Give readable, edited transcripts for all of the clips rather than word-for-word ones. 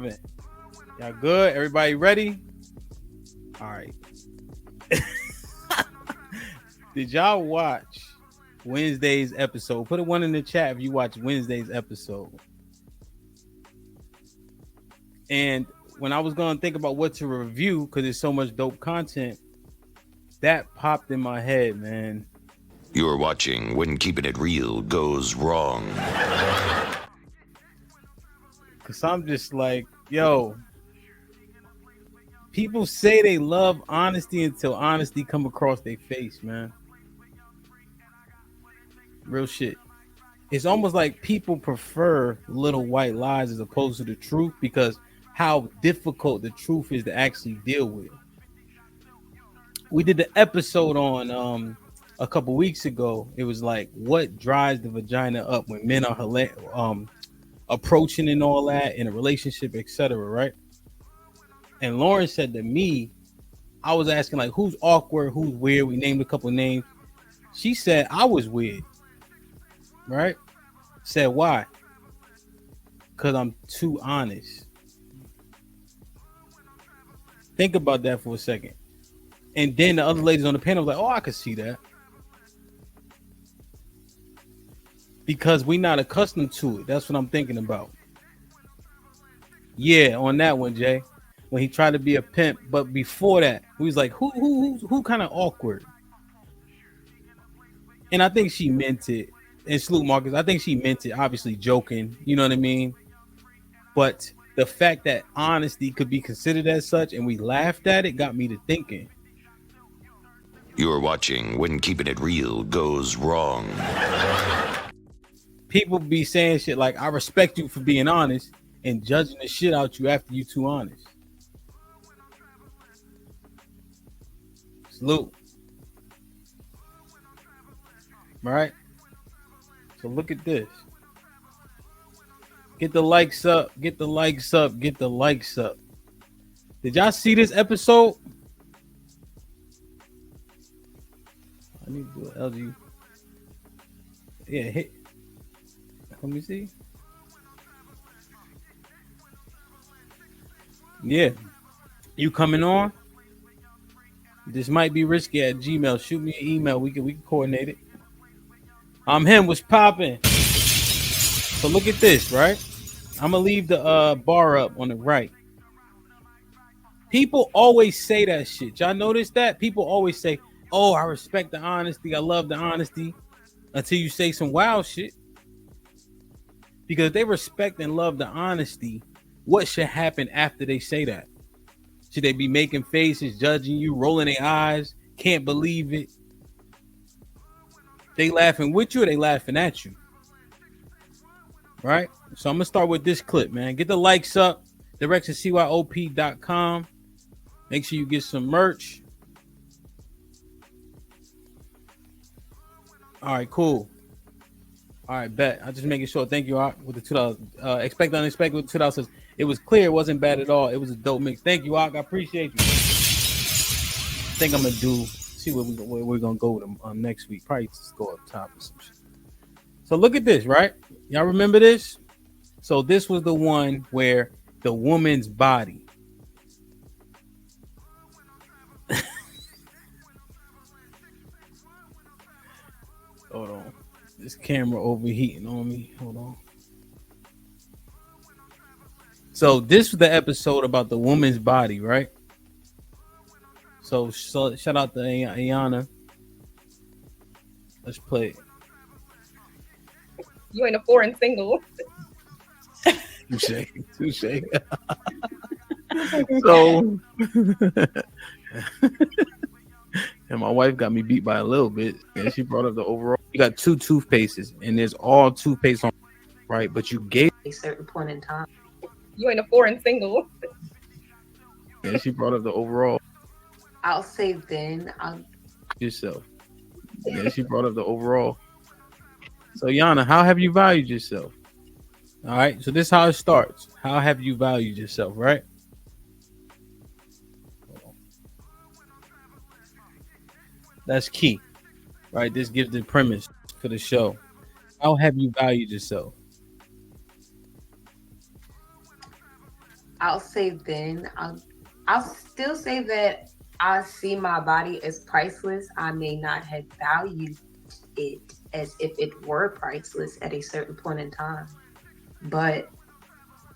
Y'all good? Everybody ready? All right. Did y'all watch Wednesday's episode? Put a one in the chat if you watch Wednesday's episode. And when I was going to think about what to review, because there's so much dope content, that popped in my head, man. You're watching When Keeping It Real Goes Wrong. Because I'm just like, yo, people say they love honesty until honesty come across their face, man. Real shit. It's almost like people prefer little white lies as opposed to the truth because how difficult the truth is to actually deal with. We did the episode on a couple weeks ago. It was like what drives the vagina up when men are approaching and all that in a relationship, etc. Right? And Lauren said to me, I was asking like who's awkward, who's weird. We named a couple names. She said I was weird. Right? Said why? Because I'm too honest. Think about that for a second. And then the other ladies on the panel was like, oh, I could see that. Because we're not accustomed to it. That's what I'm thinking about. Yeah, on that one, Jay. When he tried to be a pimp. But before that, he was like, who kind of awkward? And I think she meant it. And salute Marcus, I think she meant it, obviously joking. You know what I mean? But the fact that honesty could be considered as such and we laughed at it got me to thinking. You're watching When Keeping It Real Goes Wrong. People be saying shit like, I respect you for being honest and judging the shit out you after you too honest. Salute. All right? So look at this. Get the likes up. Get the likes up. Get the likes up. Did y'all see this episode? I need to do an LG. Yeah, hit. Let me see. Yeah. You coming on? This might be risky at Gmail. Shoot me an email. We can coordinate it. I'm him. What's popping? So look at this, right? I'm gonna leave the bar up on the right. People always say that shit. Y'all notice that? People always say, oh, I respect the honesty. I love the honesty. Until you say some wild shit. Because if they respect and love the honesty, what should happen after they say that? Should they be making faces, judging you, rolling their eyes, can't believe it? They laughing with you or they laughing at you? Right? So I'm going to start with this clip, man. Get the likes up. Direction CYOP.com. Make sure you get some merch. All right, cool. All right, bet. I'm just making sure. Thank you, Art, with the $2. Expect the unexpected with $2 says it was clear. It wasn't bad at all. It was a dope mix. Thank you, Art. I appreciate you. I think I'm going to see where we're going to go with them next week. Probably just go up top or some shit. So look at this, right? Y'all remember this? So this was the one where the woman's body. Hold on. This camera overheating on me. Hold on. So this was the episode about the woman's body, right? So shout out to Ayana. Let's play it. You ain't a foreign single. Touche. So, and my wife got me beat by a little bit, and she brought up the overall. You got 2 toothpastes, and there's all toothpaste on, right? But you gave a certain point in time. You ain't a foreign single. And she brought up the overall. I'll say then. Yourself. Yeah, she brought up the overall. So, Yana, how have you valued yourself? All right. So this is how it starts. How have you valued yourself, right? That's key, right? This gives the premise for the show. How have you valued yourself? I'll say then. I'll still say that I see my body as priceless. I may not have valued it as if it were priceless at a certain point in time, but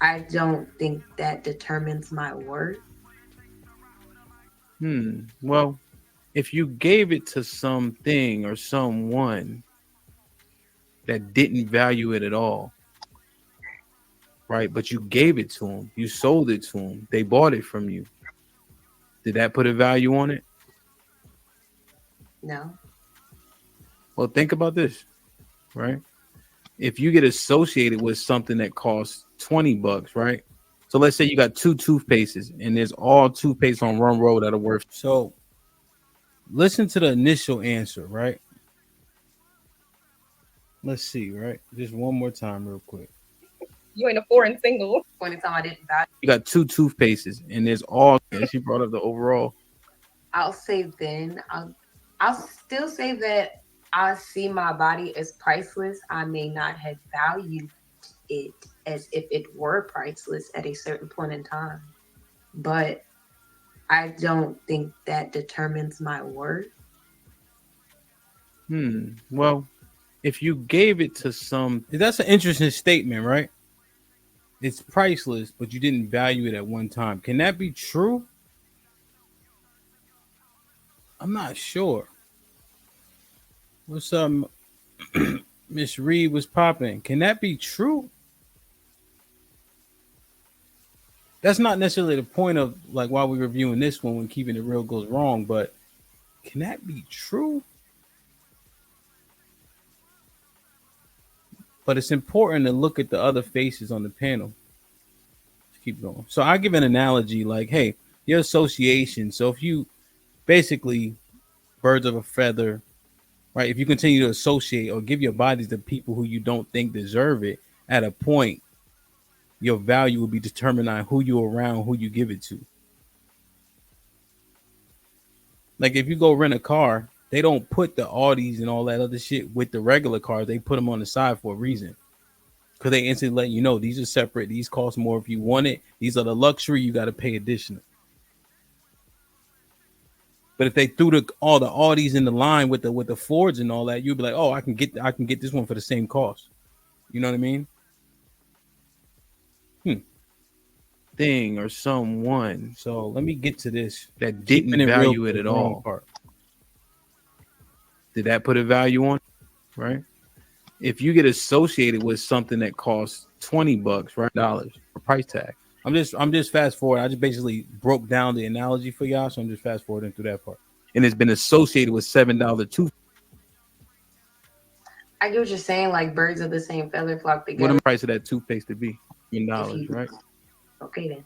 I don't think that determines my worth. Well, if you gave it to something or someone that didn't value it at all, right? But you gave it to them, you sold it to them, they bought it from you. Did that put a value on it? No. Well, think about this, right? If you get associated with something that costs $20, right? So let's say you got two toothpastes and there's all toothpaste on one road that are worth. So listen to the initial answer, right? Let's see, right? Just one more time, real quick. You ain't a foreign single. Point in time I didn't value. You got two toothpastes and there's all, and she brought up the overall. I'll say then. I'll still say that I see my body as priceless. I may not have valued it as if it were priceless at a certain point in time, but I don't think that determines my worth. Well, if you gave it to some, that's an interesting statement, right? It's priceless, but you didn't value it at one time. Can that be true? I'm not sure. What's up, Miss Reed was popping? Can that be true? That's not necessarily the point of like why we're reviewing this one when keeping it real goes wrong, but can that be true? But it's important to look at the other faces on the panel. Let's keep going. So I give an analogy like, hey, your association. So if you basically birds of a feather, right? If you continue to associate or give your bodies to people who you don't think deserve it, at a point, your value will be determined on who you're around, who you give it to. Like if you go rent a car, they don't put the Audis and all that other shit with the regular cars. They put them on the side for a reason. Because they instantly let you know these are separate. These cost more if you want it. These are the luxury you got to pay additional. But if they threw all the Audis in the line with the Fords and all that, you'd be like, oh, I can get this one for the same cost. You know what I mean? Thing or someone. So let me get to this that didn't value it at all. Part. Did that put a value on it? Right? If you get associated with something that costs $20, right? Dollars for price tag. I'm just fast forward. I just basically broke down the analogy for y'all, so I'm just fast forwarding through that part. And it's been associated with $7 tooth. I get what you're saying, like birds of the same feather flock together. What the price of that toothpaste to be in dollars, right? Okay, then.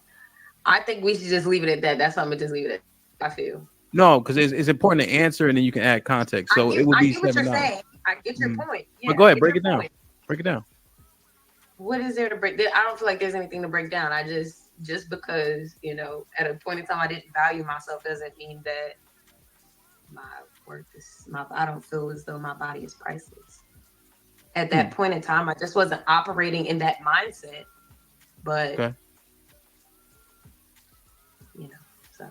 I think we should just leave it at that. That's something to just leave it at. I feel. No, because it's important to answer, and then you can add context. So it would be $7. I get your point. Yeah, but go ahead, break it down. Break it down. What is there to break? I don't feel like there's anything to break down. I just because at a point in time I didn't value myself doesn't mean that my worth is I don't feel as though my body is priceless. At that point in time, I just wasn't operating in that mindset. But okay. So.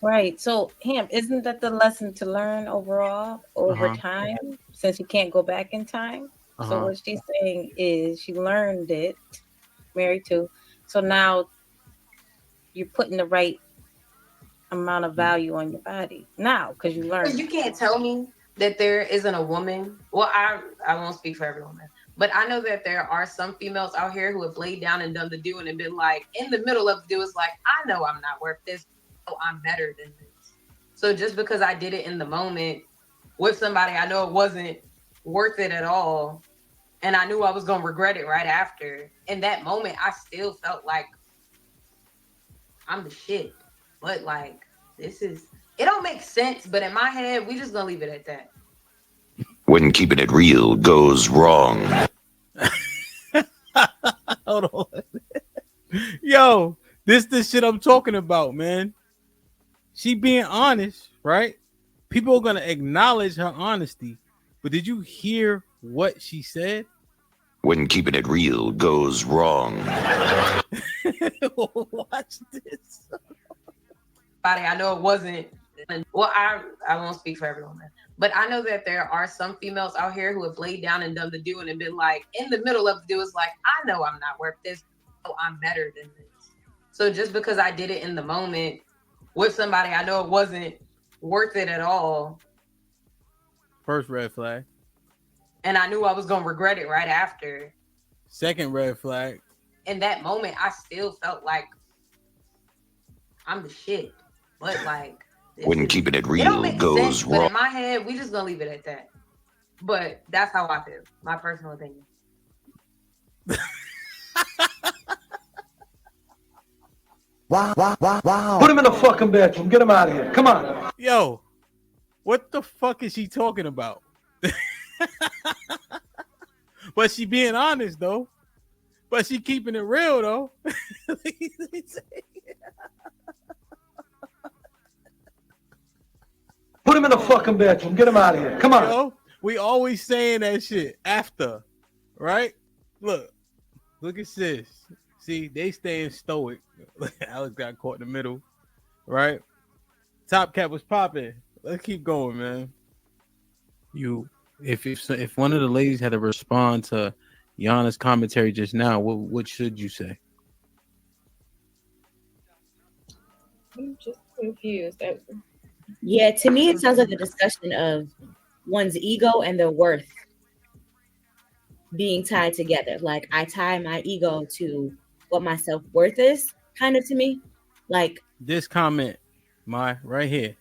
Right. So, isn't that the lesson to learn overall over time, since you can't go back in time? So what she's saying is she learned it, married to. So now you're putting the right amount of value on your body now because you learned. You can't tell me that there isn't a woman. Well, I won't speak for every woman, but I know that there are some females out here who have laid down and done the do and been like in the middle of the do. It's like, I know I'm not worth this. So I'm better than this. So just because I did it in the moment with somebody, I know it wasn't worth it at all. And I knew I was going to regret it right after. In that moment, I still felt like I'm the shit. But like, it don't make sense. But in my head, we just going to leave it at that. When keeping it real goes wrong. Hold on. Yo, this the shit I'm talking about, man. She being honest, right? People are going to acknowledge her honesty. But did you hear what she said? When keeping it real goes wrong. Watch this. I know it wasn't. Well, I won't speak for every woman, but I know that there are some females out here who have laid down and done the do and been like in the middle of the do is like, I know I'm not worth this. So I'm better than this. So just because I did it in the moment with somebody, I know it wasn't worth it at all. First red flag. And I knew I was going to regret it right after. Second red flag. In that moment, I still felt like I'm the shit. But like, When keeping it it don't real make goes sense, but wrong. in my head, we just gonna leave it at that. But that's how I feel. My personal opinion. Wow. Put him in the fucking bedroom. Get him out of here. Come on. Yo, what the fuck is she talking about? But she being honest though. But she keeping it real though. Put him in the fucking bedroom. Get him out of here. Come on. Yo, we always saying that shit after, right? Look at sis. See, they staying stoic. Alex got caught in the middle, right? Top Cat was popping. Let's keep going, man. If one of the ladies had to respond to Ayana's commentary just now, what should you say? I'm just confused. Yeah, to me, it sounds like a discussion of one's ego and their worth being tied together. Like, I tie my ego to what my self-worth is, kind of, to me. Like, This comment, right here.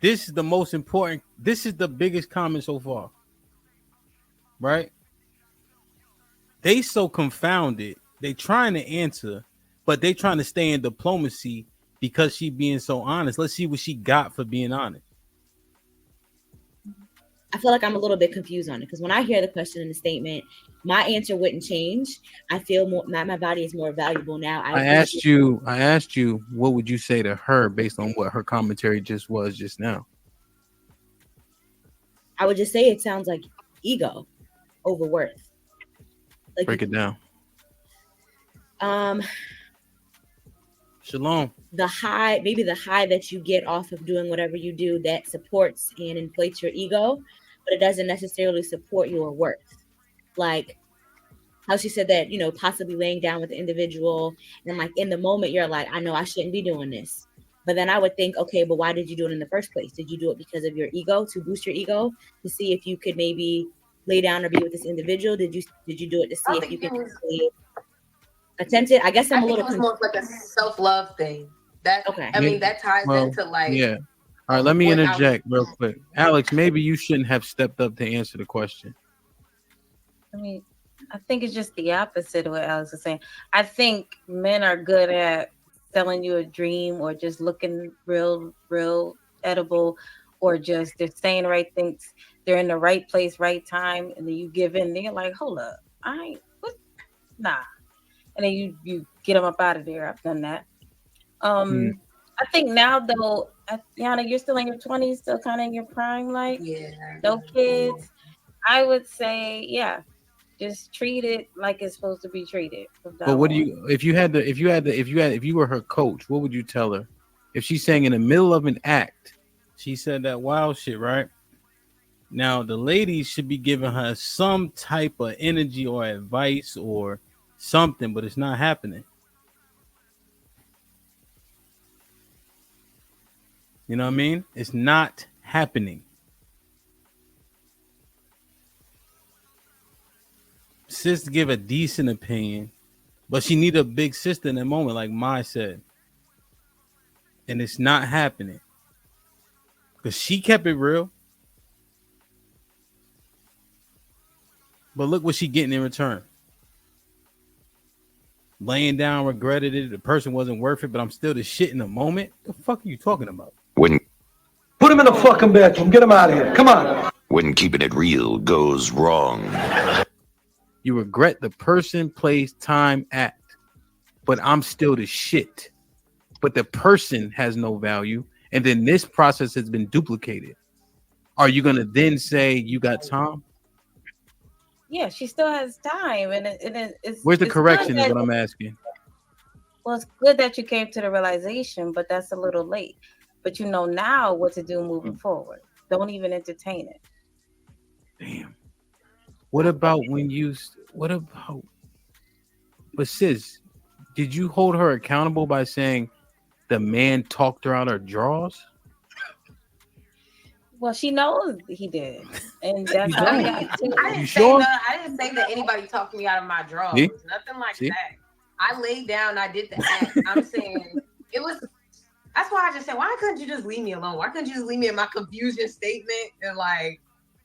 This is the most important. This is the biggest comment so far. Right? They so confounded. They trying to answer, but they trying to stay in diplomacy because she being so honest. Let's see what she got for being honest. I feel like I'm a little bit confused on it, because when I hear the question and the statement, my answer wouldn't change. I feel more, my body is more valuable now. I asked you, what would you say to her based on what her commentary just was just now? I would just say it sounds like ego over worth. Like, break it down. Shalom. The high that you get off of doing whatever you do, that supports and inflates your ego, but it doesn't necessarily support your worth. Like how she said that, possibly laying down with the individual, and like in the moment you're like, I know I shouldn't be doing this. But then I would think, okay, but why did you do it in the first place? Did you do it because of your ego, to boost your ego, to see if you could maybe lay down or be with this individual? Did you do it to see if you could attempt it? I guess I'm a little confused. More like a self-love thing. That okay. I mean, that ties into like. Yeah. All right, let me interject real quick. Alex, maybe you shouldn't have stepped up to answer the question. I think it's just the opposite of what Alex is saying. I think men are good at selling you a dream, or just looking real edible, or just they're saying the right things. They're in the right place, right time, and then you give in. They're like, hold up, nah. And then you get them up out of there. I've done that. I think now though, Ayana, you're still in your 20s, still kind of in your prime, like no kids. I would say, yeah, just treat it like it's supposed to be treated. But what do you, if you were her coach, what would you tell her? If she's saying in the middle of an act, she said that wild shit, right? Now the ladies should be giving her some type of energy or advice or something, but it's not happening. You know what I mean? It's not happening. Sis give a decent opinion, but she need a big sister in that moment, like Mai said. And it's not happening. Because she kept it real. But look what she getting in return. Laying down, regretted it. The person wasn't worth it, but I'm still the shit in the moment. The fuck are you talking about? Put him in the fucking bedroom. Get him out of here. Come on. When keeping it real goes wrong. You regret the person, place, time, act. But I'm still the shit. But the person has no value. And then this process has been duplicated. Are you going to then say you got time? Yeah, she still has time. And it's where's the correction is what I'm asking. Well, it's good that you came to the realization, but that's a little late. But you know now what to do moving forward. Don't even entertain it. Damn. What about when you? What about? But sis, did you hold her accountable by saying the man talked her out her drawers? Well, she knows he did, and that's how he got to I it. didn't sure? I didn't say that anybody talked me out of my drawers. See? Nothing like See? that. I laid down. I did the act. I'm saying it was. That's why I just said, why couldn't you just leave me alone? Why couldn't you just leave me in my confusion statement and like,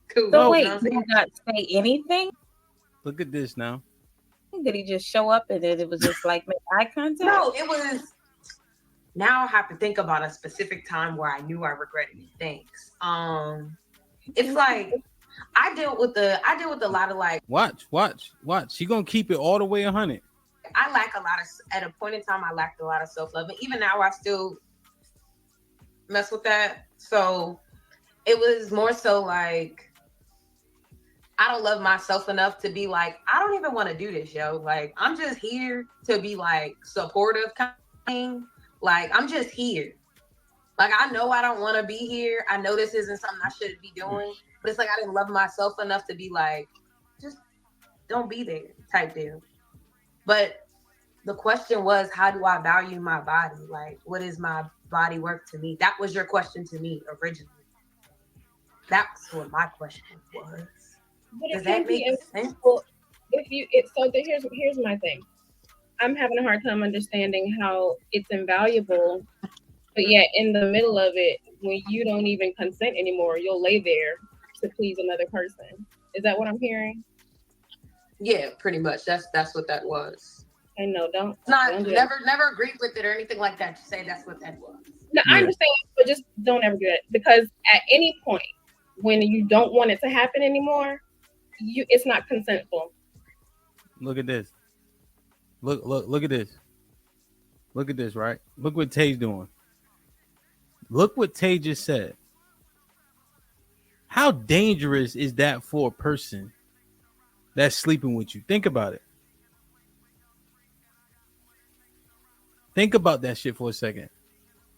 cool? So you wait, know what I'm did he saying? not say anything? Look at this now. Did he just show up and it was just like make eye contact? No, it was. Now I have to think about a specific time where I knew I regretted it. Thanks. It's like I dealt with a lot of like. Watch. She gonna keep it all the way 100. I lack a lot of. At a point in time, I lacked a lot of self-love, and even now, I still mess with that. So it was more so like I don't love myself enough to be like, I don't even want to do this, yo. Like, I'm just here to be like supportive kind of thing. Like, I'm just here. Like, I know I don't want to be here. I know this isn't something I should be doing, but it's like I didn't love myself enough to be like, just don't be there type deal. But the question was, how do I value my body? Like, what is my body worth to me? That was your question to me originally. That's what my question was. But Does it that can't be make sense? well, here's my thing. I'm having a hard time understanding how it's invaluable, but yet in the middle of it, when you don't even consent anymore, you'll lay there to please another person. Is that what I'm hearing? Yeah, pretty much. That's what that was. And no, don't do that. Never agreed with it or anything like that. Just say that's what that was. No, I understand, but just don't ever do that, because at any point when you don't want it to happen anymore, it's not consentful. Look at this. Look at this. Look at this, right? Look what Tay's doing. Look what Tay just said. How dangerous is that for a person that's sleeping with you? Think about it. Think about that shit for a second.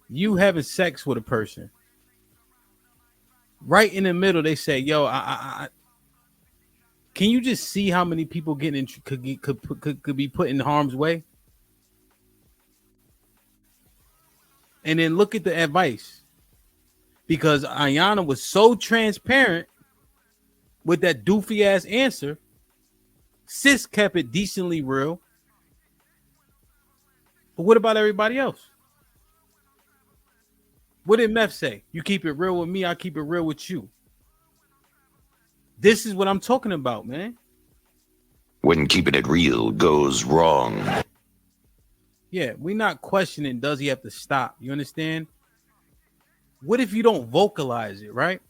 You having sex with a person. Right in the middle, they say, yo, can you just see how many people could be put in harm's way? And then look at the advice. Because Ayana was so transparent with that doofy ass answer. Sis kept it decently real. But what about everybody else? What did Meth say? You keep it real with me, I keep it real with you. This is what I'm talking about, man. When keeping it real goes wrong. Yeah, we're not questioning, does he have to stop? You understand? What if you don't vocalize it, right?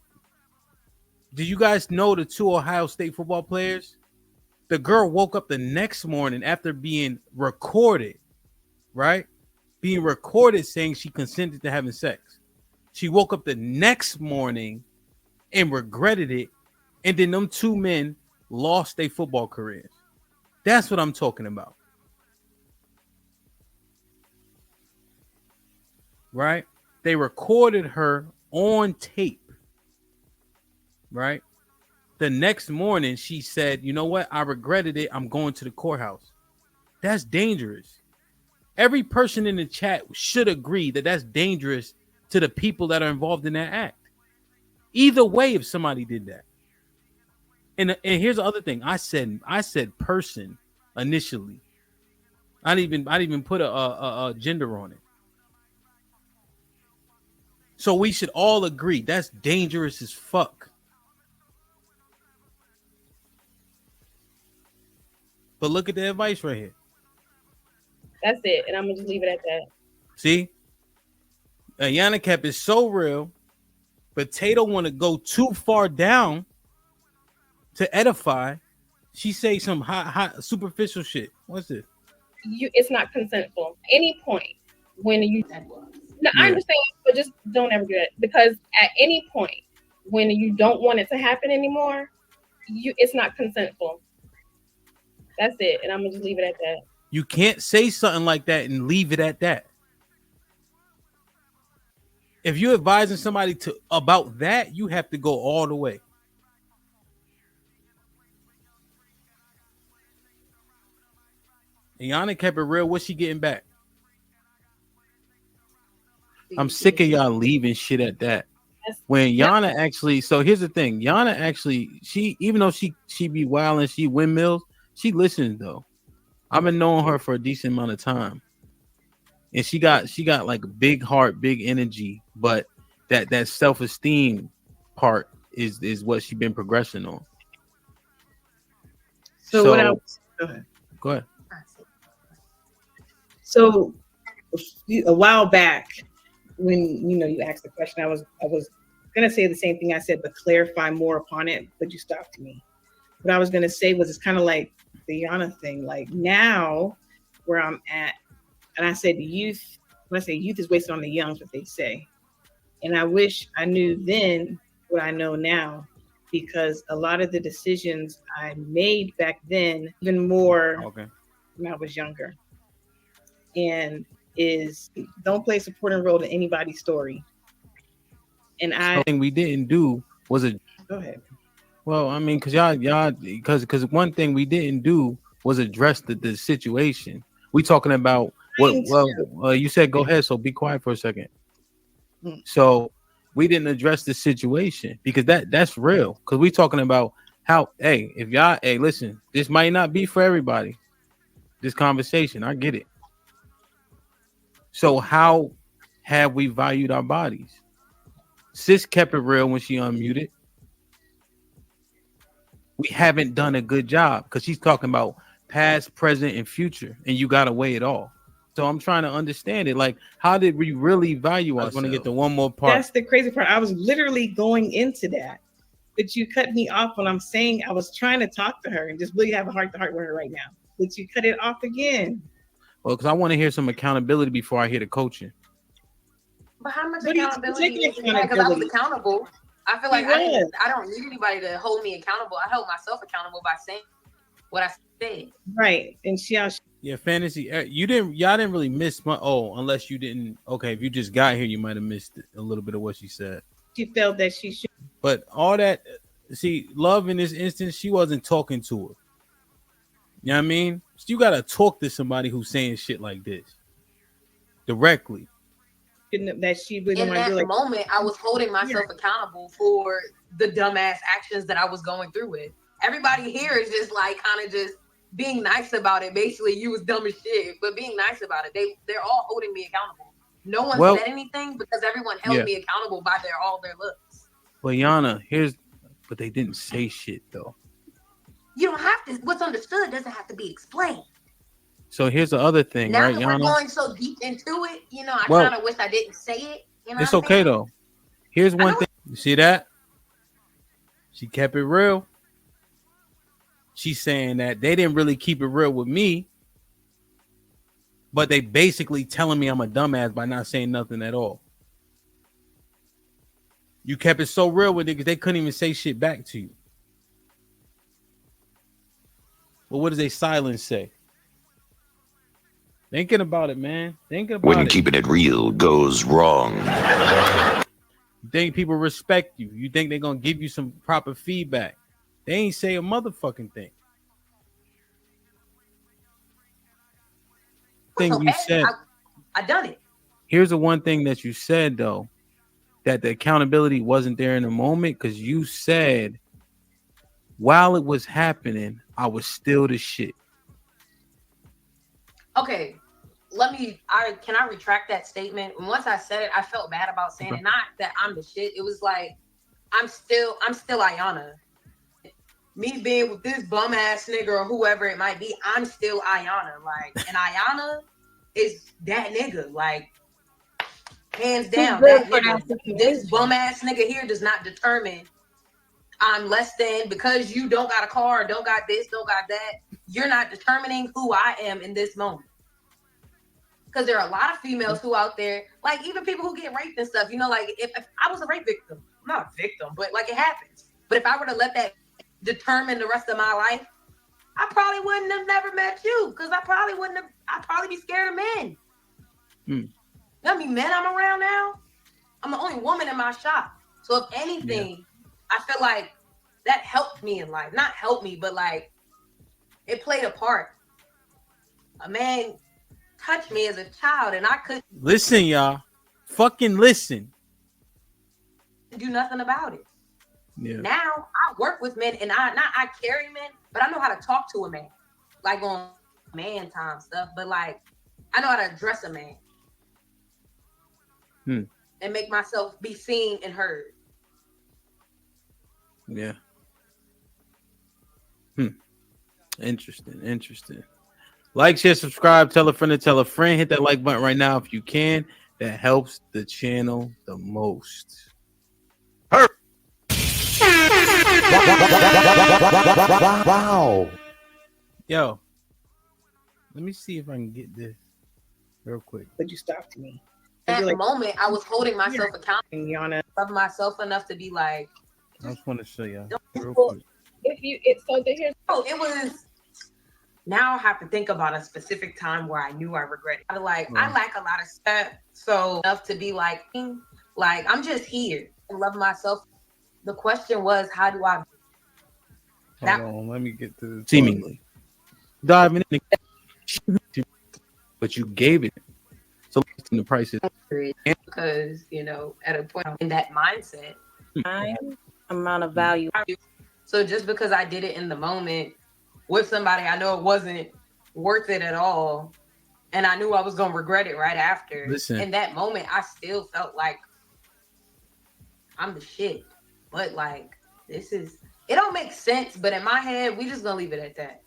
Do you guys know the 2 Ohio State football players? The girl woke up the next morning after being recorded, right? Being recorded saying she consented to having sex. She woke up the next morning and regretted it. And then them 2 men lost their football careers. That's what I'm talking about. Right? They recorded her on tape. Right? The next morning, she said, you know what? I regretted it. I'm going to the courthouse. That's dangerous. Every person in the chat should agree that that's dangerous to the people that are involved in that act. Either way, if somebody did that. And here's the other thing. I said person initially. I didn't even put a gender on it. So we should all agree that's dangerous as fuck. But look at the advice right here. That's it, and I'm gonna just leave it at that. See? Ayana kept it so real, but Tay don't want to go too far down to edify. She say some hot superficial shit. What's this? It's not consentful. Any point when you Yeah. I understand, but just don't ever do that, because at any point when you don't want it to happen anymore, it's not consentful. That's it, and I'm gonna just leave it at that. You can't say something like that and leave it at that. If you're advising somebody about that, you have to go all the way. Ayana kept it real. What's she getting back? I'm sick of y'all leaving shit at that. When Yana actually, so here's the thing. Yana actually, she, even though she be wild and she windmills, she listens though. I've been knowing her for a decent amount of time. And she got like a big heart, big energy, but that self-esteem part is what she been progressing on. So what else? Go ahead. So a while back, when you asked the question, I was gonna say the same thing I said, but clarify more upon it. But you stopped me. What I was gonna say was, it's kind of like the Yana thing. Like now, where I'm at, and I said youth. When I say youth is wasted on the young, is what they say. And I wish I knew then what I know now, because a lot of the decisions I made back then, even more when I was younger, and is don't play a supporting role in anybody's story. And something we didn't do was go ahead. Well, I mean, because one thing we didn't do was address the situation. We talking about what? Well, you said go ahead, so be quiet for a second. So we didn't address the situation because that's real. Because we talking about how, if y'all, listen, this might not be for everybody. This conversation, I get it. So how have we valued our bodies? Sis kept it real when she unmuted. We haven't done a good job because she's talking about past, present, and future, and you got to weigh it all. So I'm trying to understand it. Like, how did we really value ourselves? I want to get to one more part. That's the crazy part. I was literally going into that, but you cut me off when I'm saying I was trying to talk to her and just really have a heart-to-heart with her right now. But you cut it off again. Well, because I want to hear some accountability before I hear the coaching. But how much accountability is that? Because I was accountable. I feel like I don't need anybody to hold me accountable. I held myself accountable by saying what I said. Right. And yeah, fantasy. Y'all didn't really miss unless you didn't. Okay, if you just got here, you might have missed a little bit of what she said. She felt that she should. But all that, see, love in this instance, she wasn't talking to her. You know what I mean? So you gotta talk to somebody who's saying shit like this directly. That she really in that moment, I was holding myself accountable for the dumbass actions that I was going through with. Everybody here is just like kind of just being nice about it. Basically, you was dumb as shit, but being nice about it. They're all holding me accountable. No one said anything because everyone held me accountable by their looks. Well, Yana, but they didn't say shit though. You don't have to. What's understood doesn't have to be explained. So here's the other thing, now right, that Yana? we're going so deep into it, I kind of wish I didn't say it. It's okay though. Here's one thing. You see that? She kept it real. She's saying that they didn't really keep it real with me, but they basically telling me I'm a dumbass by not saying nothing at all. You kept it so real with it because they couldn't even say shit back to you. Well, what does a silence say? Thinking about it, man. Thinking about when keeping it real goes wrong. You think people respect you. You think they're going to give you some proper feedback. They ain't say a motherfucking thing. Thing you said. I done it. Here's the one thing that you said, though, that the accountability wasn't there in the moment because you said while it was happening, I was still the shit. Okay, can I retract that statement? And once I said it, I felt bad about saying it. Not that I'm the shit. It was like, I'm still Ayana. Me being with this bum ass nigga or whoever it might be, I'm still Ayana. Like, and Ayana is that nigga. Like, hands down, that nigga. This bum ass nigga here does not determine I'm less than because you don't got a car, don't got this, don't got that. You're not determining who I am in this moment. Because there are a lot of females who out there, like even people who get raped and stuff, like if I was a rape victim, I'm not a victim, but like it happens. But if I were to let that determine the rest of my life, I probably wouldn't have never met you because I'd probably be scared of men. You know how many men I'm around now? I'm the only woman in my shop. So if anything, I feel like that helped me in life. Not helped me, but like it played a part. A man touched me as a child and I couldn't listen, y'all. Fucking listen. Do nothing about it. Yeah. Now I work with men and I carry men, but I know how to talk to a man. Like on man time stuff, but like I know how to address a man. And make myself be seen and heard. Yeah. Interesting. Like, share, subscribe, tell a friend to tell a friend. Hit that like button right now if you can. That helps the channel the most. Wow. Yo, let me see if I can get this real quick. But you stopped me. At the moment, I was holding myself accountable. Ayana. Love myself enough to be like. I just want to show y'all real Well, quick. Here's It was. Now I have to think about a specific time where I knew I regretted. I lack a lot of stuff, so enough to be like I'm just here and love myself. The question was, how do I? Hold on, let me get to seemingly diving in, but you gave it. So the price is Because at a point in that mindset, Time, amount of value. So just because I did it in the moment with somebody, I know it wasn't worth it at all, and I knew I was gonna regret it right after. Listen. In that moment, I still felt like I'm the shit, but like it don't make sense. But in my head, we just gonna leave it at that.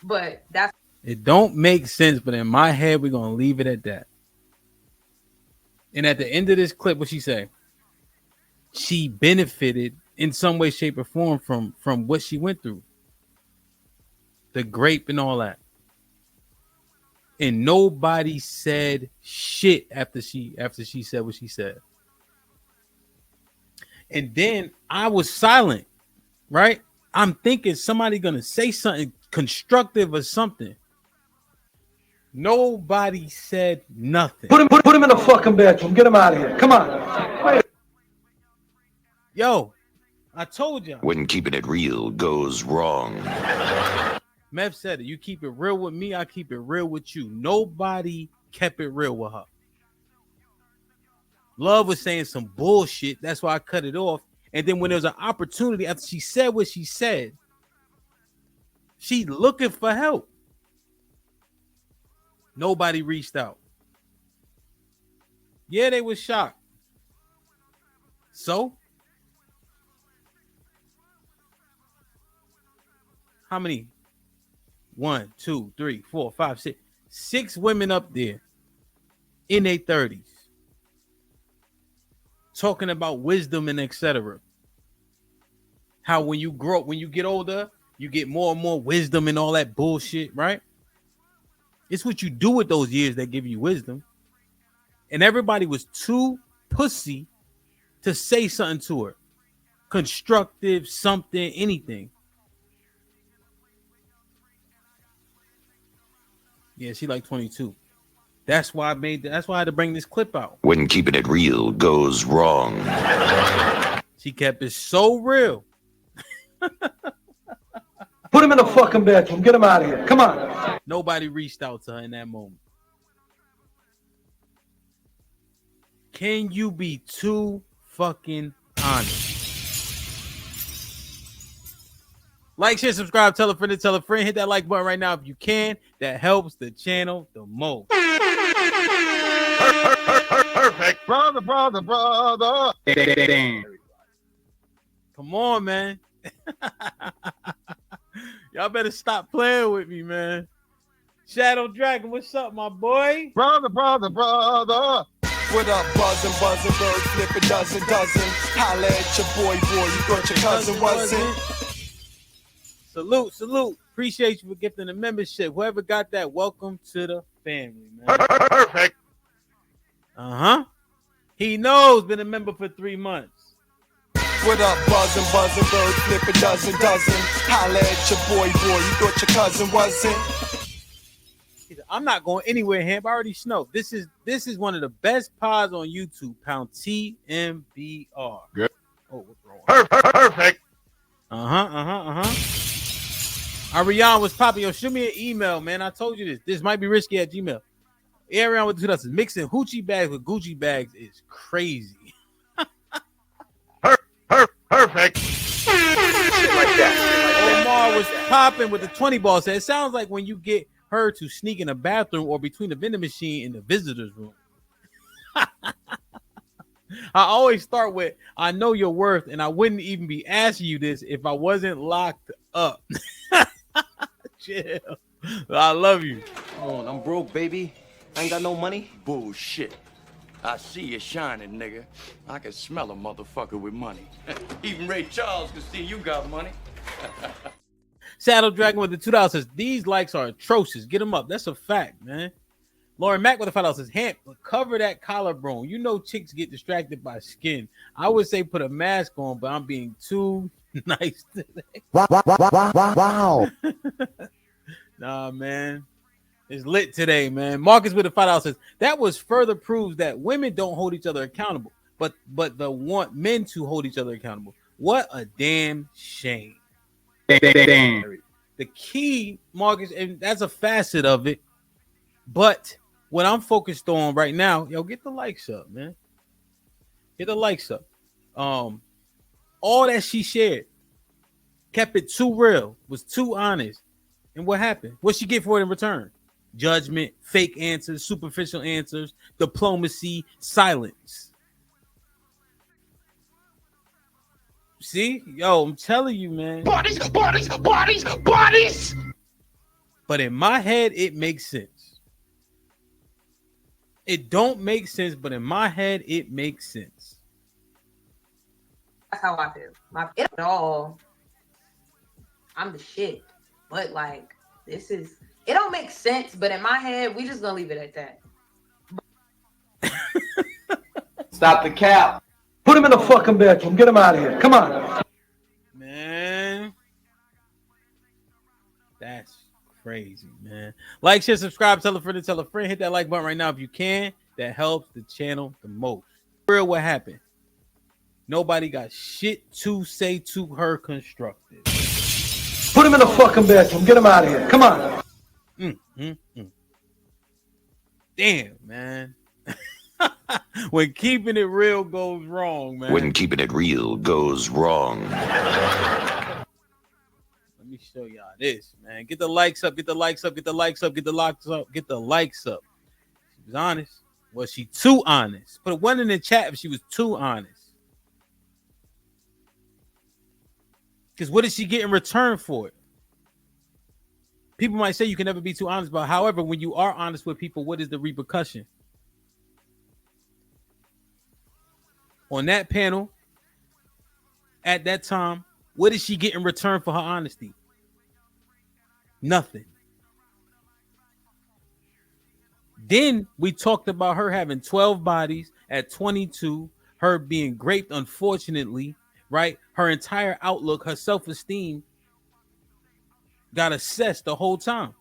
But it don't make sense, but in my head, we're gonna leave it at that. And at the end of this clip, what she say? She benefited in some way, shape, or form from what she went through. The grape and all that. And nobody said shit after she said what she said. And then I was silent, right? I'm thinking somebody gonna say something constructive or something. Nobody said nothing. Put him in the fucking bedroom. Get him out of here. Come on. Yo, I told you. When keeping it real goes wrong. Mev said it. You keep it real with me, I keep it real with you. Nobody kept it real with her. Love was saying some bullshit. That's why I cut it off. And then when there was an opportunity after she said what she said, she looking for help. Nobody reached out. Yeah, they was shocked. So, how many? 1, 2, 3, 4, 5, 6. 6 women up there in their 30s talking about wisdom and etc. How when you grow up, when you get older, you get more and more wisdom and all that bullshit, right? It's what you do with those years that give you wisdom. And everybody was too pussy to say something to her. Constructive, something, anything. Yeah, she like 22. That's why I had to bring this clip out. When keeping it real goes wrong. She kept it so real. Put him in the fucking bedroom. Get him out of here. Come on. Nobody reached out to her in that moment. Can you be too fucking honest? Like, share, subscribe, tell a friend to tell a friend. Hit that like button right now if you can. That helps the channel the most. Perfect. Brother. Come on, man. Y'all better stop playing with me, man. Shadow Dragon, what's up, my boy? Brother. What up, buzzin', bird flippin' dozen. Holla at your boy, you thought your cousin wasn't. Salute. Appreciate you for gifting the membership. Whoever got that, welcome to the family, man. Perfect. He knows, been a member for 3 months. What up, buzzing, bird flipping dozen. Holla at your boy, you thought your cousin wasn't? I'm not going anywhere, Hamp. I already know. This is one of the best pods on YouTube. Pound TMBR. Good. Oh, what's wrong? Perfect. Ariane was popping. Yo, shoot me an email, man. I told you this. This might be risky at Gmail. Ariane with the 2000s. Mixing hoochie bags with Gucci bags is crazy. Perfect. Omar was popping with the 20 ball. Said it sounds like when you get her to sneak in a bathroom or between the vending machine in the visitor's room. I always start with, I know your worth, and I wouldn't even be asking you this if I wasn't locked up. Chill. I love you. I'm broke, baby. I ain't got no money. Bullshit. I see you shining, nigga. I can smell a motherfucker with money. Even Ray Charles can see you got money. Saddle Dragon with the $2 says, these likes are atrocious. Get them up. That's a fact, man. Lauren Mack with the $5 says, Hamp, cover that collarbone. You know chicks get distracted by skin. I would say put a mask on, but I'm being too nice today. Wow. Nah, man. It's lit today, man. Marcus with the $5 says, that was further proves that women don't hold each other accountable, but they want men to hold each other accountable. What a damn shame. Damn. The key, Marcus, and that's a facet of it, but what I'm focused on right now, yo, get the likes up, man. Get the likes up. All that she shared, kept it too real, was too honest. And what happened? What she get for it in return? Judgment, fake answers, superficial answers, diplomacy, silence. See? Yo, I'm telling you, man. Bodies. But in my head, it makes sense. It don't make sense, but in my head, it makes sense. That's how I feel. It all. I'm the shit. But like, it don't make sense, but in my head, we just gonna leave it at that. Stop the cap. Put him in the fucking bedroom. Get him out of here. Come on. Man. That's crazy, man. Like, share, subscribe, tell a friend to tell a friend. Hit that like button right now if you can. That helps the channel the most. Real, what happened? Nobody got shit to say to her constructive. Put him in the fucking bedroom. Get him out of here. Come on. Damn, man. When keeping it real goes wrong, man. When keeping it real goes wrong. Let me show y'all this, man. Get the likes up, get the likes up, get the likes up, get the likes up, get the likes up. She was honest. Was she too honest? Put one in the chat if she was too honest. Because what did she get in return for it? People might say you can never be too honest, but however, when you are honest with people, what is the repercussion? On that panel, at that time, what did she get in return for her honesty? Nothing. Then we talked about her having 12 bodies at 22, her being raped, unfortunately, right? Her entire outlook, her self-esteem got assessed the whole time.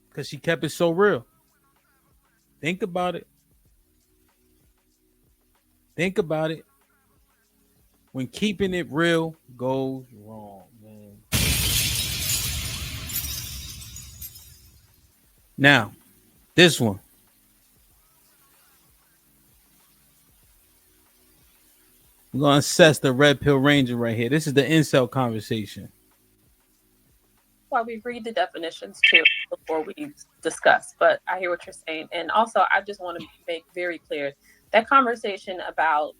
Because she kept it so real. Think about it. Think about it. When keeping it real goes wrong, man. Now, this one. We're going to assess the Red Pill Ranger right here. This is the incel conversation. Why we read the definitions too before we discuss, but I hear what you're saying. And also, I just want to make very clear that conversation about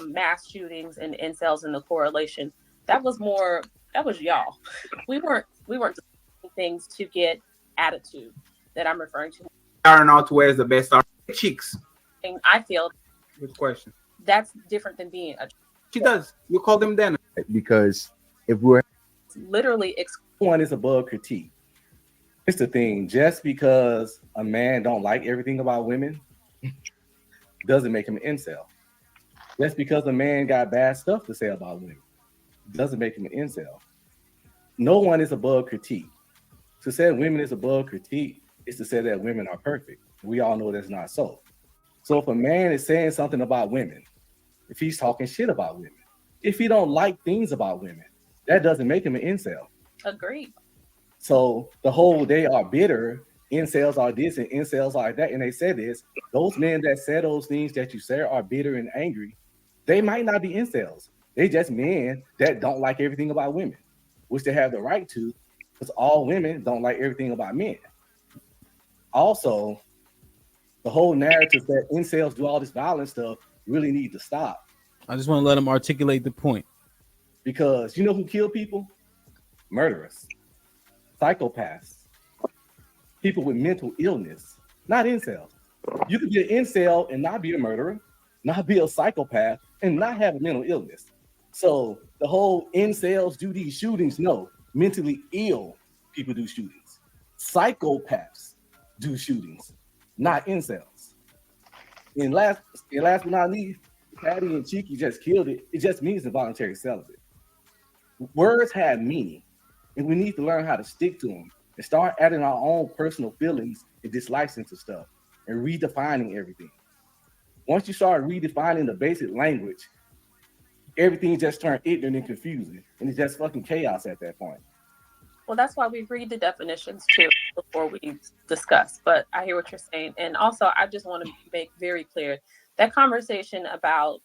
mass shootings and incels and the correlation, that was y'all. We weren't doing things to get attitude that I'm referring to. Starting out where is the best chicks. And I feel Good question. that's different than being a. She does. You call them then. Because if we're Literally one is above critique. It's the thing. Just because a man don't like everything about women, doesn't make him an incel. Just because a man got bad stuff to say about women doesn't make him an incel. No one is above critique. To say women is above critique is to say that women are perfect. We all know that's not so. So if a man is saying something about women, if he's talking shit about women, if he don't like things about women, that doesn't make him an incel. Agreed. So the whole they are bitter, incels are this and incels are that, and they said this, those men that say those things that you say are bitter and angry, they might not be incels. They just men that don't like everything about women, which they have the right to, because all women don't like everything about men. Also, the whole narrative that incels do all this violent stuff really need to stop. I just want to let them articulate the point. Because you know who kill people? Murderers, psychopaths, people with mental illness, not incels. You could be an incel and not be a murderer, not be a psychopath, and not have a mental illness. So the whole incels do these shootings, no. Mentally ill people do shootings. Psychopaths do shootings, not incels. And last but not least, Patty and Cheeky just killed it. It just means involuntary celibate. Words have meaning, and we need to learn how to stick to them and start adding our own personal feelings and dislikes into stuff and redefining everything. Once you start redefining the basic language, everything just turned ignorant and confusing, and it's just fucking chaos at that point. Well, that's why we read the definitions too before we discuss. But I hear what you're saying. And also, I just want to make very clear that conversation about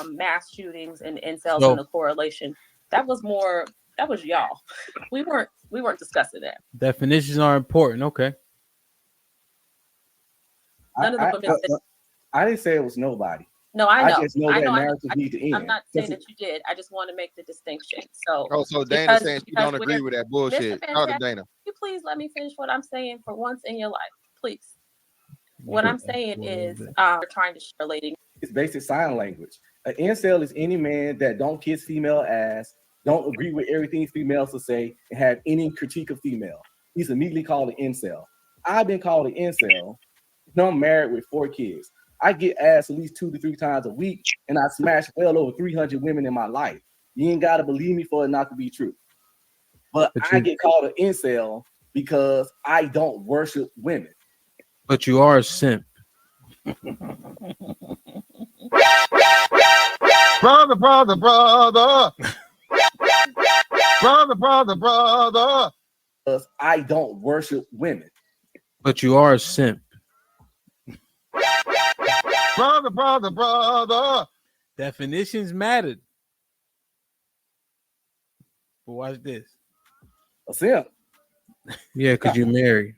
mass shootings and incels and the correlation, that was y'all. We weren't discussing that. Definitions are important. Okay. None of the I didn't say it was nobody. No, I know. I just know that narrative needs to end. I'm not saying that you did. I just want to make the distinction. So, so Dana saying she don't agree with that bullshit. Talk to Dana. You please let me finish what I'm saying for once in your life, please. What I'm saying is, we're trying to share lady. It's basic sign language. An incel is any man that don't kiss female ass, don't agree with everything females will say, and have any critique of female. He's immediately called an incel. I've been called an incel. I'm married with 4 kids. I get ass at least 2 to 3 times a week, and I smash well over 300 women in my life. You ain't got to believe me for it not to be true. But I get called an incel because I don't worship women. But you are a simp. Brother. Brother. Because I don't worship women. But you are a simp. Brother. Definitions mattered. But watch this. A simp? Yeah, because you're married.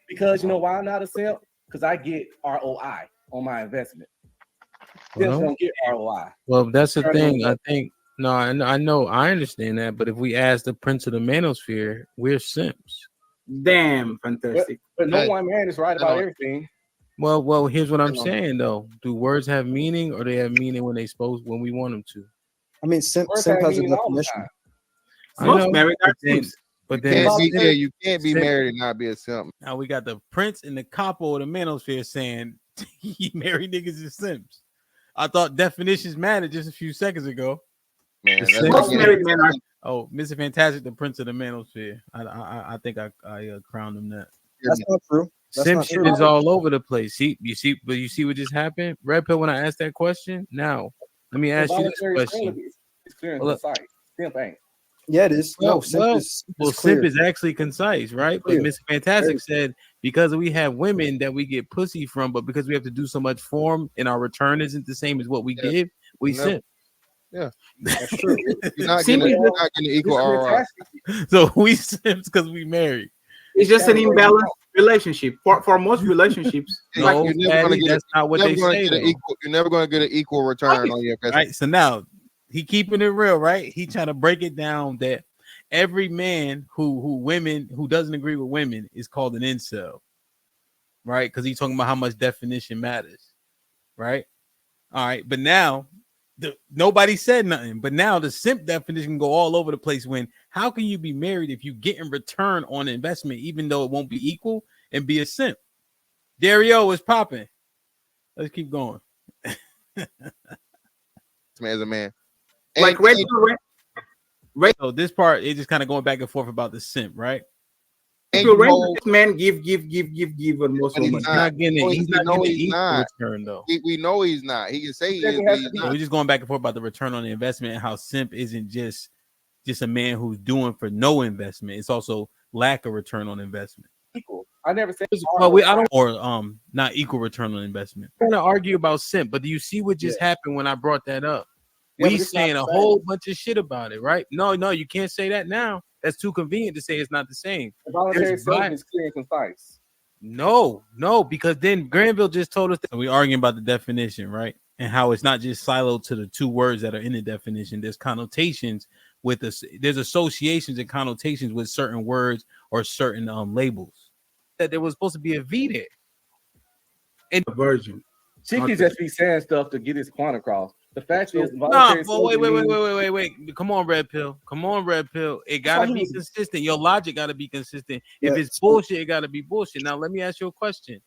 Because you know why I'm not a simp? Because I get ROI on my investment. Simps don't get ROI. Well, that's the thing. I think I know, I understand that. But if we ask the Prince of the Manosphere, we're simps. Damn, fantastic. But no one man is right about everything. Well, here's what I'm saying though. Do words have meaning, or they have meaning when we want them to? I mean, simp has a definition. Most married are simps. But then you can't be married and not be a simp. Now we got the Prince and the capo of the Manosphere saying he married niggas as simps. I thought definitions mattered just a few seconds ago. Man, Mr. Fantastic, the Prince of the Manosphere. I think I crowned him that. That's not true. Simp shit is all over the place. You see what just happened? Red Pill, when I asked that question, now let me ask you this question. It's clear and concise. Simp ain't. Yeah, it is. Simp is actually concise, right? But Mr. Fantastic said because we have women that we get pussy from, but because we have to do so much form and our return isn't the same as what we give, we simp. Yeah, that's true. You're not getting equal ROI. So we simps because we married. It's just an imbalanced relationship. For most relationships, no, that's not what they say. You're never going to get an equal return on your investment. Right. So now he keeping it real, right? He trying to break it down that every man who doesn't agree with women is called an incel, right? Because he's talking about how much definition matters, right? All right, but now nobody said nothing. But now the simp definition can go all over the place. When how can you be married if you get in return on investment, even though it won't be equal, and be a simp? Dario is popping. Let's keep going. This man's a man. Like So this part is just kind of going back and forth about the simp, right? This man give, and most But women. he's not getting it. He's not getting he's equal not. return though. We know he's not. He can say he is, but he's So not. we're just going back and forth about the return on the investment and how simp isn't just a man who's doing for no investment. It's also lack of return on investment. Equal. I never said. Well, I don't, or not equal return on investment. I'm trying to argue about simp, but do you see what just happened when I brought that up? Yeah, We saying a whole bunch of shit about it, right? No, you can't say that now. That's too convenient to say it's not the same. Voluntary self is clear and concise. No, because then Granville just told us that we're arguing about the definition, right? And how it's not just siloed to the two words that are in the definition. There's connotations with us. There's associations and connotations with certain words or certain labels. That there was supposed to be a V there. And a virgin. She could just be saying stuff to get his point across. The fact is, wait. Come on, Red Pill. It gotta be consistent. Your logic gotta be consistent. If it's bullshit, it gotta be bullshit. Now, let me ask you a question.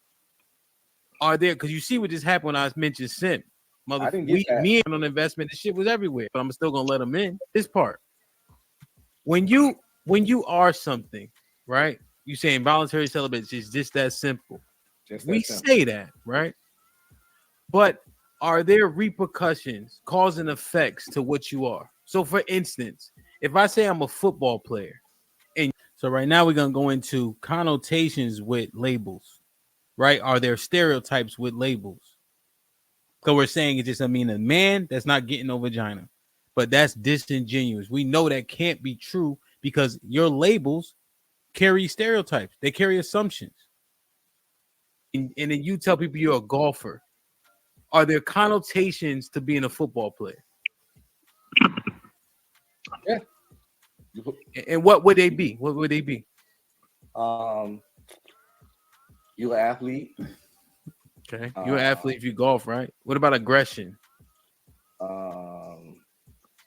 Are there, because you see what just happened when I mentioned simp. Me on investment, the shit was everywhere, but I'm still gonna let them in. This part. When you are something, right? You say involuntary celibate is just that simple. We say that, right? But are there repercussions, cause and effects to what you are? So, for instance, if I say I'm a football player, and so right now we're gonna go into connotations with labels, right? Are there stereotypes with labels? So we're saying it's just, a man that's not getting no vagina, but that's disingenuous. We know that can't be true because your labels carry stereotypes. They carry assumptions. And then you tell people you're a golfer. Are there connotations to being a football player? Yeah. And what would they be? You're an athlete. Okay. You're an athlete if you golf, right? What about aggression? I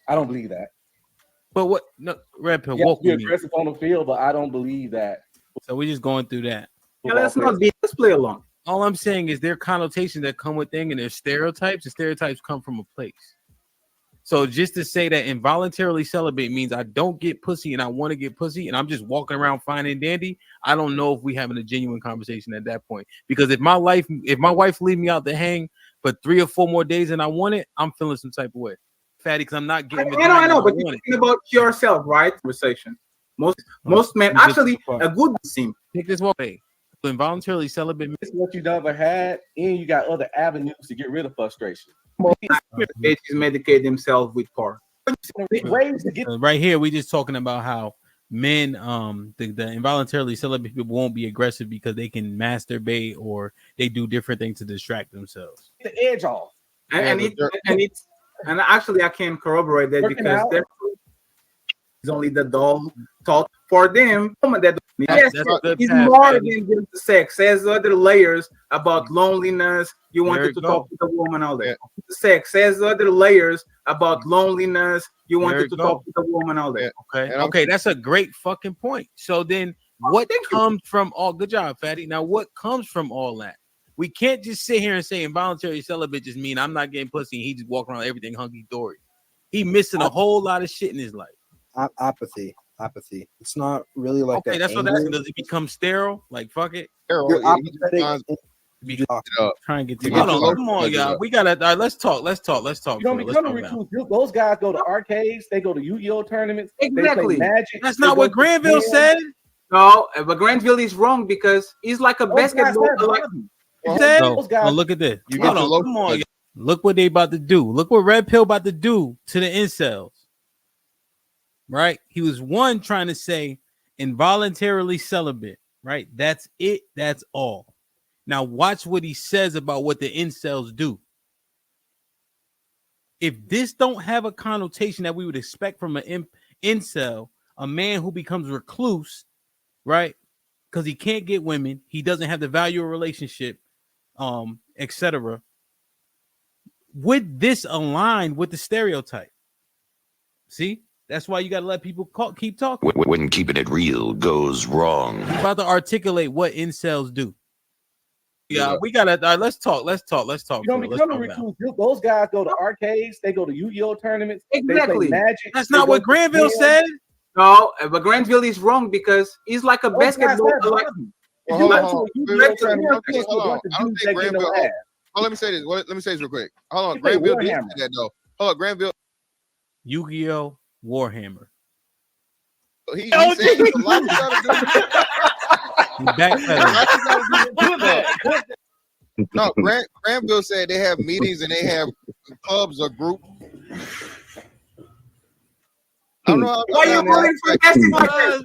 don't believe that. But what? No, Red Pill, walk with me. Aggressive on the field, but I don't believe that. So we're just going through that. Yeah, let's play along. All I'm saying is there are connotations that come with things, and there's stereotypes, and stereotypes come from a place. So just to say that involuntarily celibate means I don't get pussy and I want to get pussy, and I'm just walking around fine and dandy, I don't know if we having a genuine conversation at that point. Because if my wife leave me out to hang for 3 or 4 more days and I want it, I'm feeling some type of way. Fatty, because I'm not getting. I know, but you're thinking about yourself, right? Conversation. Most men actually a good sim. Take this one way. Involuntarily celibate. It's what you never had, and you got other avenues to get rid of frustration. They medicate themselves with porn. Right here, we just talking about how men, the involuntarily celibate people won't be aggressive because they can masturbate or they do different things to distract themselves. The edge off, and actually I can corroborate that because it's only the doll thought for them. It's more than just the sex. There's other layers about loneliness. You wanted to talk to the woman all day. The sex. There's other layers about loneliness. You wanted to talk to the woman all day. Okay, that's a great fucking point. So then what comes from all, good job, Fatty. Now what comes from all that? We can't just sit here and say involuntary celibate just mean I'm not getting pussy and he just walking around everything hunky-dory. He missing a whole lot of shit in his life. Apathy. It's not really like okay. That's what that's. Does it become sterile? Like fuck it. Try and get to. Come on, y'all. We gotta. All right, let's talk. You don't become a recluse. Those guys go to arcades. They go to Yu-Gi-Oh tournaments. Exactly. They play Magic. That's not what Granville said. No, but Granville is wrong because he's like a basketball. Look at this. Come on, y'all. Look what they about to do. Look what Red Pill about to do to the incels. Right? He was trying to say involuntarily celibate, right? That's it. That's all. Now watch what he says about what the incels do. If this don't have a connotation that we would expect from an incel, a man who becomes recluse, right? Because he can't get women, he doesn't have the value of relationship, etc. Would this align with the stereotype? See? That's why you got to let people keep talking. When keeping it real goes wrong. I'm about to articulate what incels do. Yeah, we gotta let's talk. You don't become a recluse. Those guys go to arcades, they go to Yu-Gi-Oh tournaments, they Exactly. play Magic. That's not what Granville said. No, but Granville is wrong because he's like a basketball. Well, hold on. I don't think Granville. Oh, let me say this. Let me say this real quick. Hold on. Granville did say that though. Hold on, Granville. Yu-Gi-Oh! Warhammer. He said a lot No, Granville said they have meetings and they have clubs or groups. I don't know. Why you bullying Fantastic like that?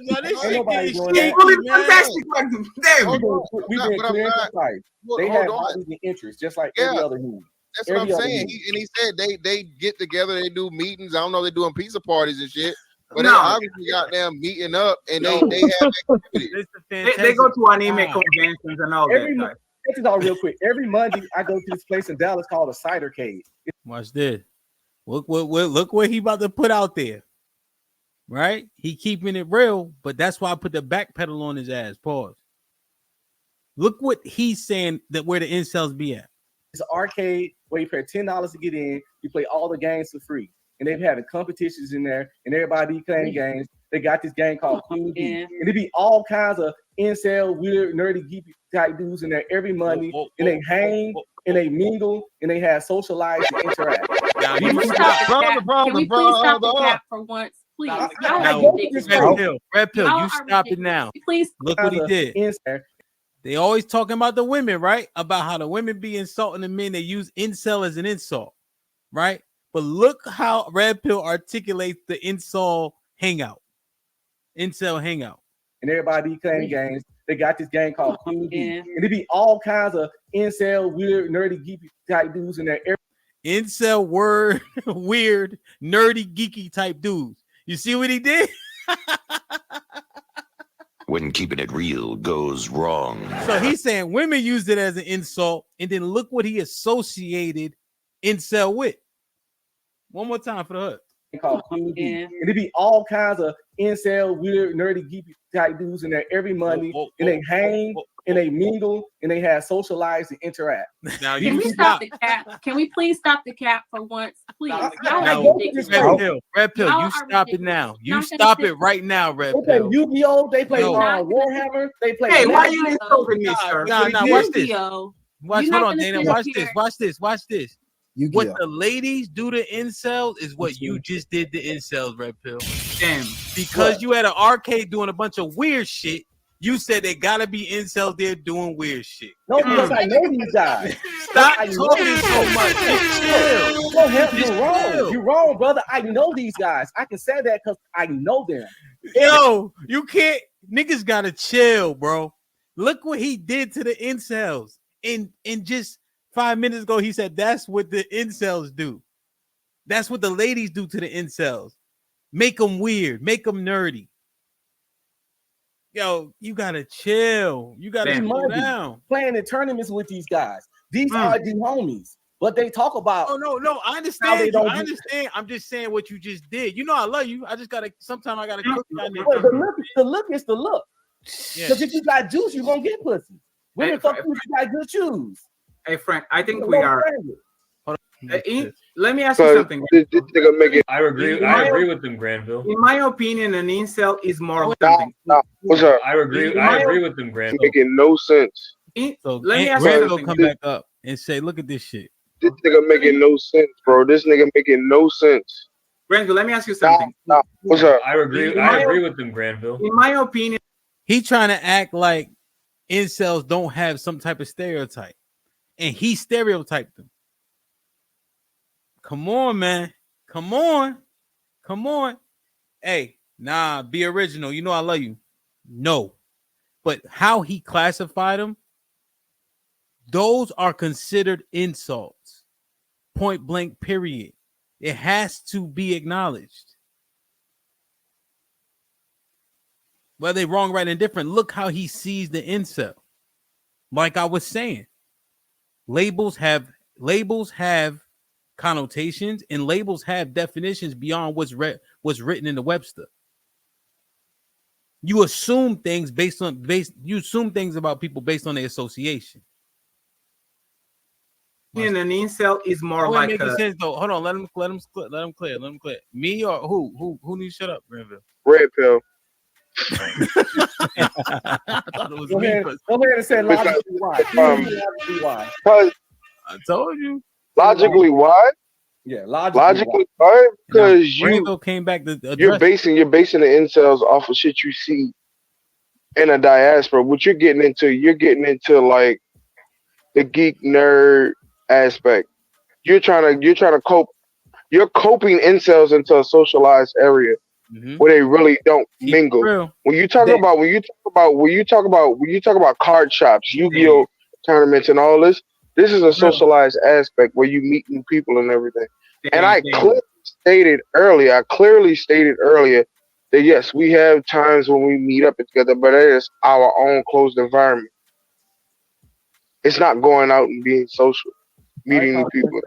They have hobbies and interests, just like every other movie. That's what I'm saying. He said they get together, they do meetings. I don't know, they're doing pizza parties and shit. But they obviously got them meeting up and they have activities. They go to anime conventions and all that. This is all real quick. Every Monday, I go to this place in Dallas called a cider cave. Watch this. Look what he about to put out there. Right? He keeping it real, but that's why I put the back pedal on his ass. Pause. Look what he's saying that where the incels be at. It's an arcade where you pay $10 to get in. You play all the games for free. And they've having competitions in there, and everybody be playing games. They got this game called Queen Bee. And it be all kinds of incel, weird, nerdy, geeky type dudes in there every Monday. And they hang, and they mingle, and they have socialize and interact. Can we please stop the cap for once? Please. Red Pill, you stop it now. Please. Look what he did. They always talking about the women, right? About how the women be insulting the men. They use incel as an insult, right? But look how Red Pill articulates the incel hangout. Incel hangout. And everybody be playing games. They got this game called Queen Bee. And it be all kinds of incel, weird, nerdy, geeky type dudes in there. Incel, weird, nerdy, geeky type dudes. You see what he did? When keeping it real goes wrong. So he's saying women used it as an insult, and then look what he associated incel with. One more time for the hood. Called Queen Bee. And it be all kinds of incel, weird, nerdy, geeky type dudes in there every Monday. And they hang, and they mingle, and they have socialize and interact. Now Can we stop the cap? Can we please stop the cap for once? Please. Red Pill, you stop it now. You stop it right now, Red Pill. They play Yu-Gi-Oh! They play Warhammer. They play. Hey, why are you insulting me, sir? Nah, watch this. Hold on, Dana. Watch this. What the ladies do to incels is what you just did to incels, Red Pill. Damn. Because you had an arcade doing a bunch of weird shit, you said they gotta be incels there doing weird shit. No, because I know these guys. Stop talking so much. Just chill. No, hell, you're wrong. You're wrong, brother. I know these guys. I can say that because I know them. Yo, you can't. Niggas gotta chill, bro. Look what he did to the incels. And just 5 minutes ago, he said that's what the incels do. That's what the ladies do to the incels. Make them weird. Make them nerdy. Yo, you gotta chill. You gotta slow down. Playing in tournaments with these guys. These are the homies. But they talk about. Oh no, I understand. I understand. I'm just saying what you just did. You know I love you. I just gotta. Sometimes I gotta cook. The look is the look. Because if you got juice, you're gonna get pussy. Women fuck you if you got good shoes. Hey Frank, I think we are. Let me ask you something. I agree with them, Granville. In my opinion, an incel is more of something. What's up? I agree with them, Granville. Making no sense. So let me ask you something. Come back up and say, look at this shit. This nigga making no sense, bro. This nigga making no sense. Granville, let me ask you something. What's up? I agree with them, Granville. In my opinion, he trying to act like incels don't have some type of stereotype, and he stereotyped them. Come on, man. Come on. Hey, nah, be original. You know I love you. No. But how he classified them, those are considered insults. Point blank, period. It has to be acknowledged. Whether they wrong, right, and different, look how he sees the incel. Like I was saying, labels have connotations, and labels have definitions beyond what's written in the Webster. You assume things you assume things about people based on their association. an incel is more like making a, sense though. Hold on, let him clear. Me or who needs to shut up, Granville? Red pill. I thought it was Go me. ahead and say logically why. Logically why. Because I told you. Logically why? Yeah, logically why? Because Granville came back to you're address. basing the incels off of shit you see in a diaspora. What you're getting into like the geek nerd aspect. You're trying to cope. You're coping incels into a socialized area where they really don't mingle. Real. When you talk about card shops, Yu-Gi-Oh tournaments, and all this, this is a socialized aspect where you meet new people and everything. And I clearly stated earlier that yes, we have times when we meet up together, but it is our own closed environment. It's not going out and being social, meeting new people.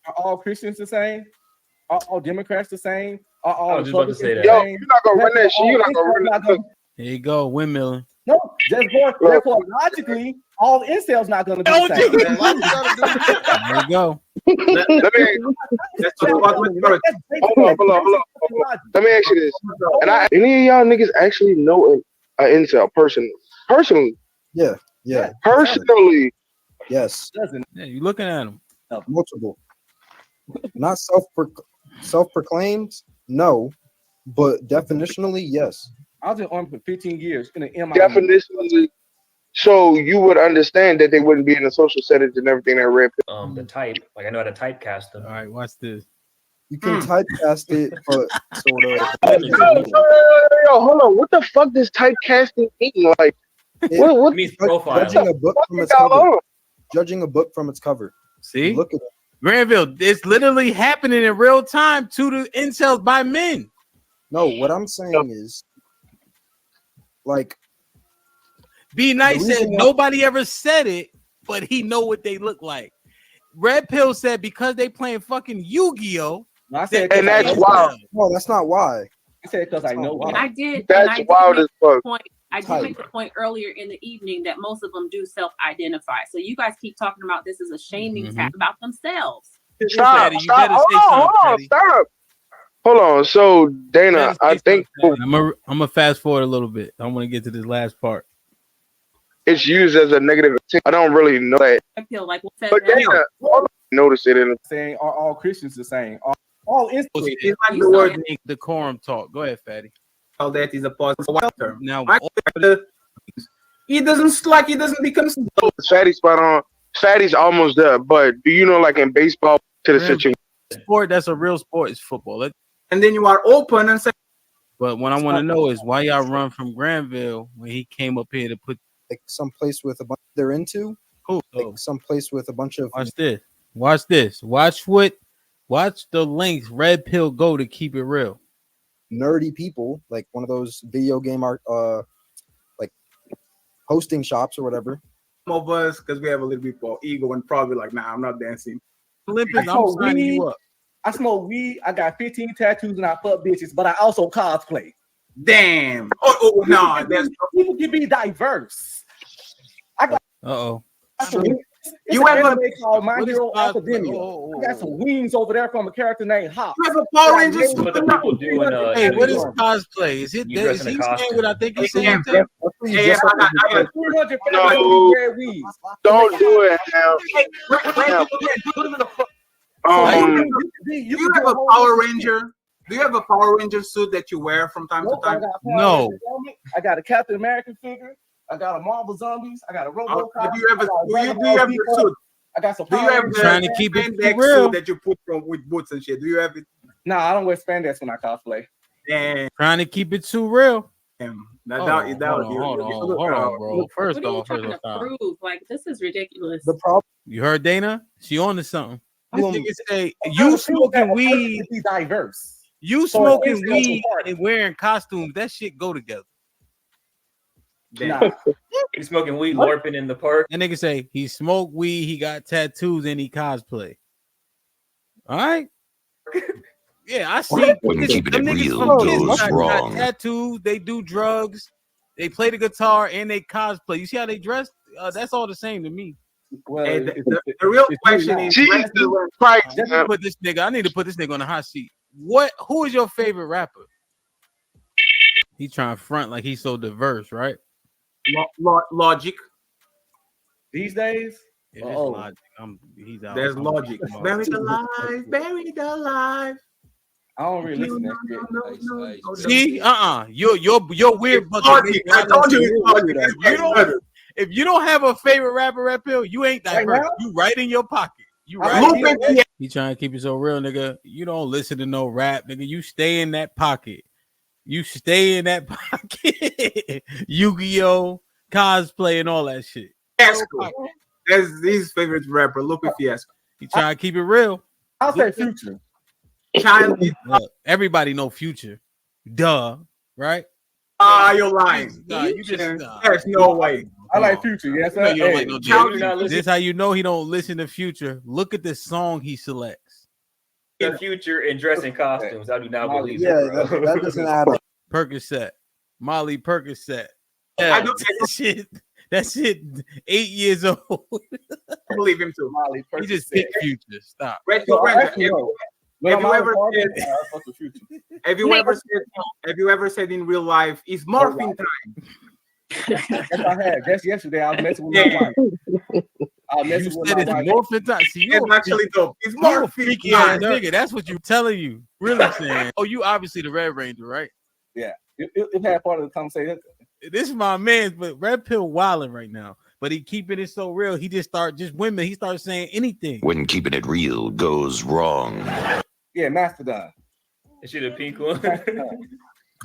Are all Christians the same? Are all Democrats the same? Are all I was just about to say that. Yo, you're not gonna run that shit. You're not gonna run that. Here you go, windmilling. No, therefore, logically, all incels not going to be the same. There you go. Hold on. Let me ask you this. And any of y'all niggas actually know an incel personally? Yeah. Personally. Yes. Yeah, you looking at them. Multiple. Not self-proclaimed, no, but definitionally, yes. I was in army for 15 years in an MI. Definitionally, so you would understand that they wouldn't be in the social settings and everything that red pill. The type, like I know how to typecast them. All right, watch this. You can typecast it, but sort of. Yo, hold on. What the fuck does typecasting mean? Like, what it means profile. Judging a book from its cover. Judging a book from its cover. See, look at it. Granville, it's literally happening in real time to the incels by men. No, what I'm saying is, like, Be Nice said nobody ever said it, but he know what they look like. Red Pill said because they playing fucking Yu-Gi-Oh. I said, and that's wild. No, that's not why. I said because I know why. And I did. That's and I did wild make as fuck. the point. I did make the point earlier in the evening that most of them do self-identify. So you guys keep talking about this as a shaming tap about themselves. Stop. Hold on. So Dana, I think I'm gonna fast forward a little bit. I want to get to this last part. It's used as a negative. I don't really know that. I feel like But Dana, notice it in saying are all Christians the same? All incels. It's like the word decorum talk. Go ahead, Fatty. All that is a positive term. Now he doesn't become Fatty's spot on. Fatty's almost there, but do you know, like in baseball, to the situation? Sport that's a real sport is football. And then you are open and say. But what I want to know is why y'all run from Granville when he came up here to put like some place with a bunch they're into. Who? Like some place with a bunch of. Watch this. Watch the links Red Pill go to keep it real. Nerdy people, like one of those video game art, like hosting shops or whatever. Some of us, because we have a little bit more ego and probably like, nah, I'm not dancing. Olympics, I'm signing you up. I smoke weed. I got 15 tattoos and I fuck bitches, but I also cosplay. Damn. Oh no, people can be diverse. I got. You have a My Hero Academia. I got some wings over there from a character named Hop. You have a Power Rangers. What the people do in hey, what is cosplay? Is it dress in a saying costume. what I think he's saying? I got 300 No. weeds. Don't do it now. Put him in the you have a Power Ranger. Do you have a Power Ranger suit that you wear from time to time? No. I got a Captain American figure. I got a Marvel Zombies. I got a RoboCop. Do you have your suit? I got some. Do you have the trying to keep it spandex real suit that you put from with boots and shit? Do you have it? No, I don't wear spandex when I cosplay. Damn. Trying to keep it too real. Hold on, bro. First What are you off, trying to prove? Like, this is ridiculous. The problem. you heard Dana? She on to something. This Well, nigga say you smoking weed. Be diverse. You smoking weed and wearing costumes. That shit go together. Nah. He's smoking weed, LARPing in the park. That nigga say he smoked weed, he got tattoos, and he cosplay. All right. Yeah, I see. When keeping it real Kids goes wrong. got tattoos, they do drugs, they play the guitar, and they cosplay. You see how they dress? That's all the same to me. Well, Hey, the real question is, Jesus Christ, Let me put this nigga. I need to put this nigga on the hot seat. Who is your favorite rapper? He trying to front like he's so diverse, right? Logic. These days, Yeah, it's Logic. He's out. There's Logic. Buried alive, buried alive. I don't really listen to that shit. See, you're weird. Logic. I told you it's Logic. If you don't have a favorite rapper, Red Pill, you ain't diverse. Right now? You right in your pocket. You right. He trying to keep it so real, nigga. You don't listen to no rap, nigga. You stay in that pocket. You stay in that pocket. Yu-Gi-Oh, cosplay, and all that shit. Fiasco. That's his favorite rapper, Lupe Fiasco. He trying to keep it real. I'll say Future. Look, everybody know Future. Duh. Right? You're lying. You just, there's no way. I like Future. Yes, sir. You don't like no This is how you know he don't listen to Future. Look at the song he selects. In Future and dress in costumes. I do not believe Yeah, it, bro. that doesn't add up. Percocet. Molly Percocet. Yeah, that shit 8 years old. I believe him too. Molly He just picked Future. Stop. Have you ever said in real life, it's morphing time? Yes, I have. Just yesterday, I was messing with my wife. I was messing with my wife. Morphin' time. See, it's actually dope. It's more freaky ass nigga. That's what you telling you. Really saying. Oh, you obviously the Red Ranger, right? Yeah. It had part of the conversation. This is my man, but Red Pill wilding right now. But he keeping it so real. He just women. He starts saying anything. When keeping it real goes wrong. Yeah, Mastodon. Is she the pink one?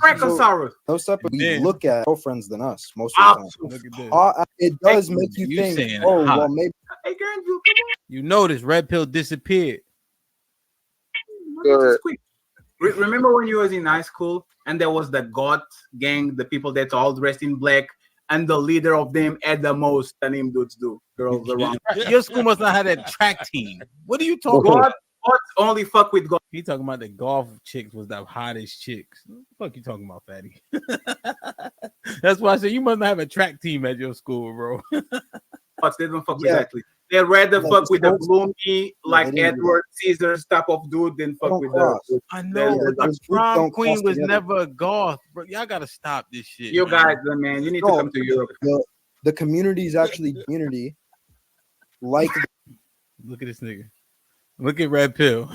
Frankosaurus. Those type of we look at girlfriends than us most of the time. Look at this. It does make you think. Oh, well, maybe. Hey, girl, you notice Red Pill disappeared. Remember when you was in high school and there was the goth gang, the people that's all dressed in black, and the leader of them had the most than him dudes do. Girls around. Your school must not have that track team. What are you talking about? God only fuck with God. He talking about the golf chicks was the hottest chicks. What the fuck you talking about, fatty? That's why I said you must not have a track team at your school, bro. But they don't fuck with athletes. They rather fuck with the gloomy, like Edward Caesars type of dude than fuck with the. I know, but the prom queen was never a goth, bro. Y'all gotta stop this shit. You guys, man, you need to come to Europe. The community is actually community. Like, look at this nigga. Look at Red Pill.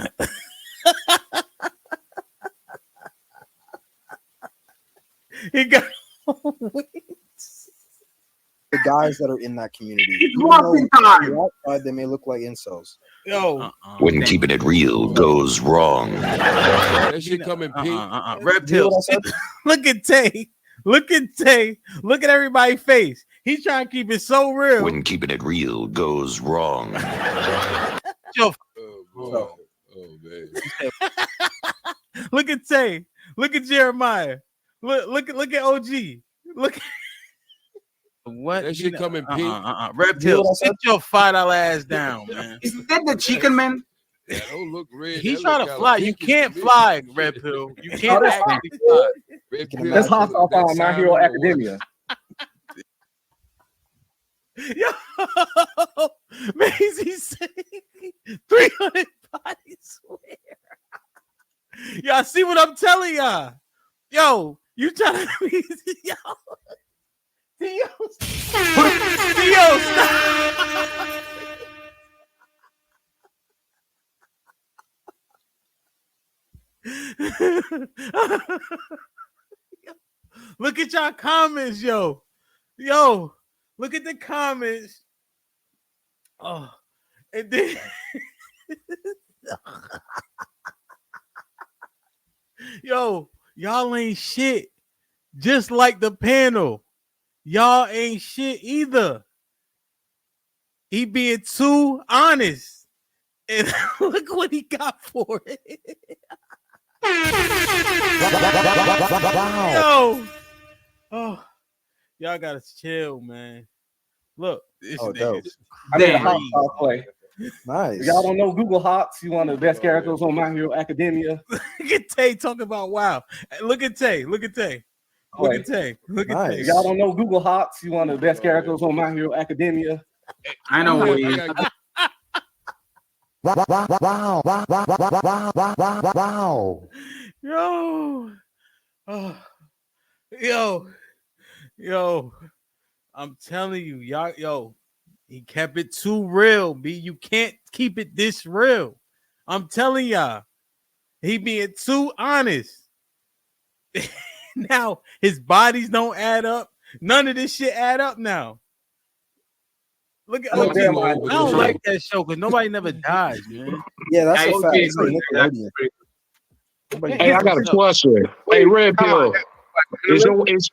He got the guys that are in that community. It's morphing time. Outside, they may look like incels. Yo, when keeping it real goes wrong. That shit coming pink. Red Pill. Look at Tay. Look at Tay. Look at everybody's face. He's trying to keep it so real. When keeping it real goes wrong. Yo, oh man. Look at Tay. Look at Jeremiah. Look at OG. Look. What? That shit coming pink. Red Pill, sit your $5 ass down, man. Is that the chicken man? That don't look red. He's trying to fly. You can't fly, Red Pill. You can't actually fly. Red Pill. That's hot off on My Hero Academia. Yo, Maisie saying 300 bodies. Y'all see what I'm telling y'all? Yo, you trying to be yo. Theo, stop. Look at y'all comments, yo. Look at the comments. Oh, and then yo, y'all ain't shit. Just like the panel. Y'all ain't shit either. He being too honest. And look what he got for it. Yo. Oh, y'all gotta chill, man. Look, this nigga's I made a hot sauce play. Nice. If y'all don't know Google Hots, you one of the best characters on My Hero Academia. Look at Tay talking about wow. Look at Tay. Look at Tay. Look at Tay. Look at Tay. If y'all don't know Google Hots, you one of the best characters on My Hero Academia. I know what he is. Wow. Yo. Oh. Yo. I'm telling you, y'all, yo, he kept it too real, B. You can't keep it this real. I'm telling y'all, he being too honest. Now his bodies don't add up. None of this shit add up now. Look at OG. I don't like that show because nobody never dies, man. Yeah, that's a OG fact. is It's like pretty- Nickelodeon. Hey, I got a question. Hey, Red Pill,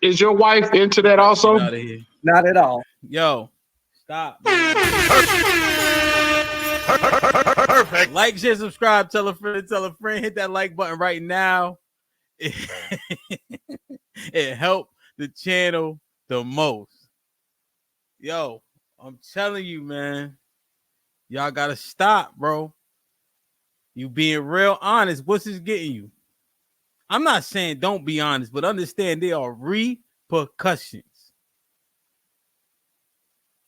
is your wife into that also? Out of here. Not at all. Yo, stop. Like, share, subscribe, tell a friend, hit that like button right now. It helped the channel the most. Yo, I'm telling you, man, y'all gotta stop, bro. You being real honest. What's this getting you? I'm not saying don't be honest, but understand there are repercussions.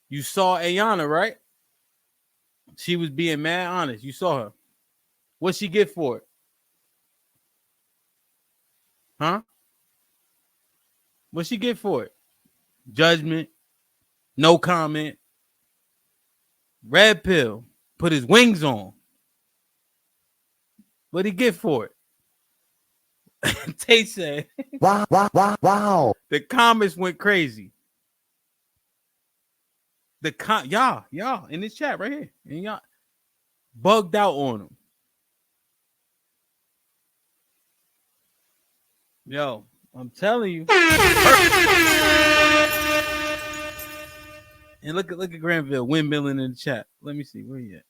You saw Ayana, right? She was being mad honest. You saw her. What'd she get for it? Huh? What'd she get for it? Judgment. No comment. Red Pill put his wings on. What'd he get for it? Tay said, Wow. The comments went crazy. Y'all in this chat right here, and y'all bugged out on him. Yo, I'm telling you. And look at Granville windmilling in the chat. Let me see. Where you at?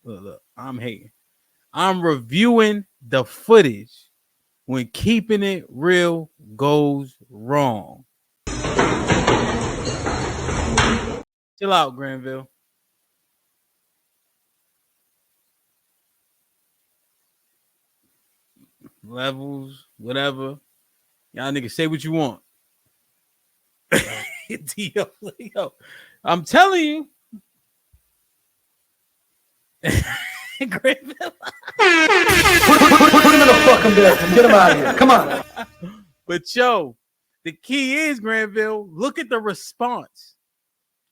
Look, I'm hating. I'm reviewing the footage when keeping it real goes wrong. Chill out, Granville. Levels, whatever. Y'all niggas say what you want. Yo, I'm telling you. Granville. Put him in the fucking bedroom. Get him out of here. Come on. But yo, the key is, Granville, look at the response.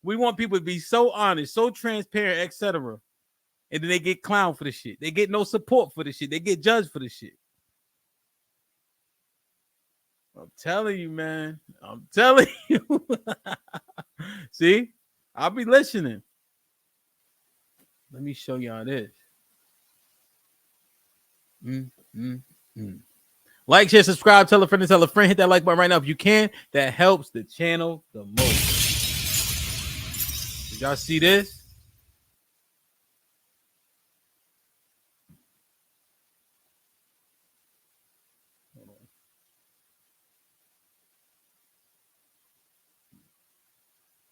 We want people to be so honest, so transparent, etc. And then they get clowned for the shit. They get no support for the shit. They get judged for the shit. I'm telling you, man. I'm telling you. See? I'll be listening. Let me show y'all this. Like, share, subscribe, tell a friend, hit that like button right now if you can. That helps the channel the most. Did y'all see this?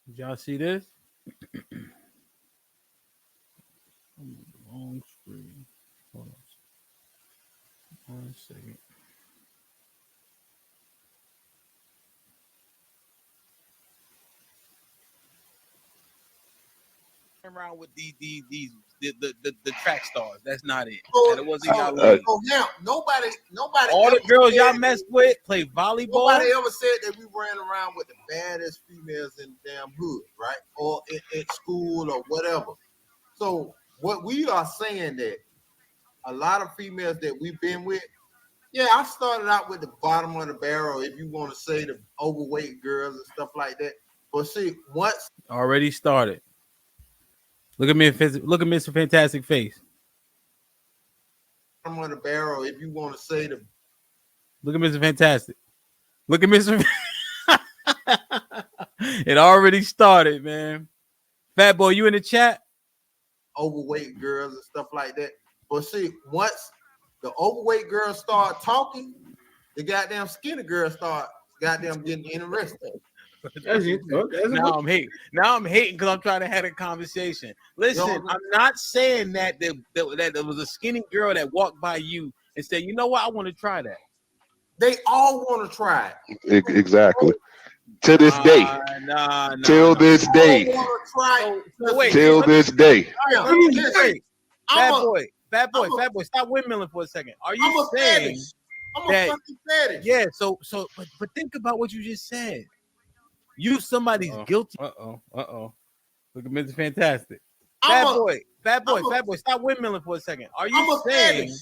Did y'all see this? Long screen. Hold on. 1 second. Around with the track stars. That's not it. That wasn't y'all lane. So now nobody. All the girls y'all messed with play volleyball. Nobody ever said that we ran around with the baddest females in the damn hood, right? Or at school or whatever. So what we are saying that a lot of females that we've been with, yeah, I started out with the bottom of the barrel, if you want to say the overweight girls and stuff like that. But see, once already started. Look at me, look at Mr. Fantastic face. bottom of the barrel, if you want to say the Look at Mr. Fantastic. Look at Mr. It already started, man. Fattboy, you in the chat? overweight girls and stuff like that. But see, once the overweight girls start talking, the goddamn skinny girls start goddamn getting interested. Now I'm hating. Now I'm hating because I'm trying to have a conversation. Listen, I'm not saying that there was a skinny girl that walked by you and said, you know what, I want to try that. They all want to try it. Exactly. To this day. Till this day. Till this day. Fat boy, stop windmilling for a second. Are you saying that? Yeah. So, but think about what you just said. You somebody's guilty. Look at Mr. Fantastic. Fat boy, stop windmilling for a second. Are you saying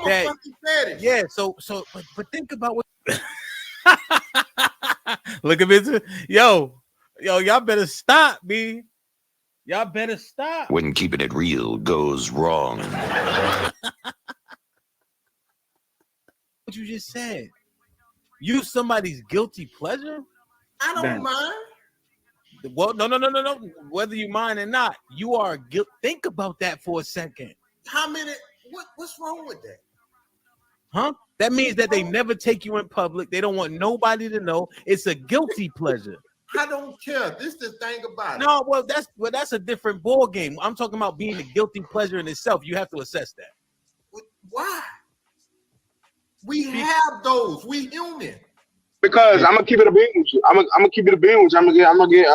that? Yeah. So, but think about what. Look at Mr. Yo, y'all better stop, B. Y'all better stop. When keeping it real goes wrong. What you just said. You somebody's guilty pleasure? I don't mind. Well, no. Whether you mind or not, you are guilty. Think about that for a second. How many? What's wrong with that? Huh? That means that they never take you in public. They don't want nobody to know. It's a guilty pleasure. I don't care. This is the thing about it. No, well, that's a different ball game. I'm talking about being a guilty pleasure in itself. You have to assess that. Why? We have those. We human. Because I'm gonna keep it a bean with you. I'm gonna keep it a bean with you. I'm gonna get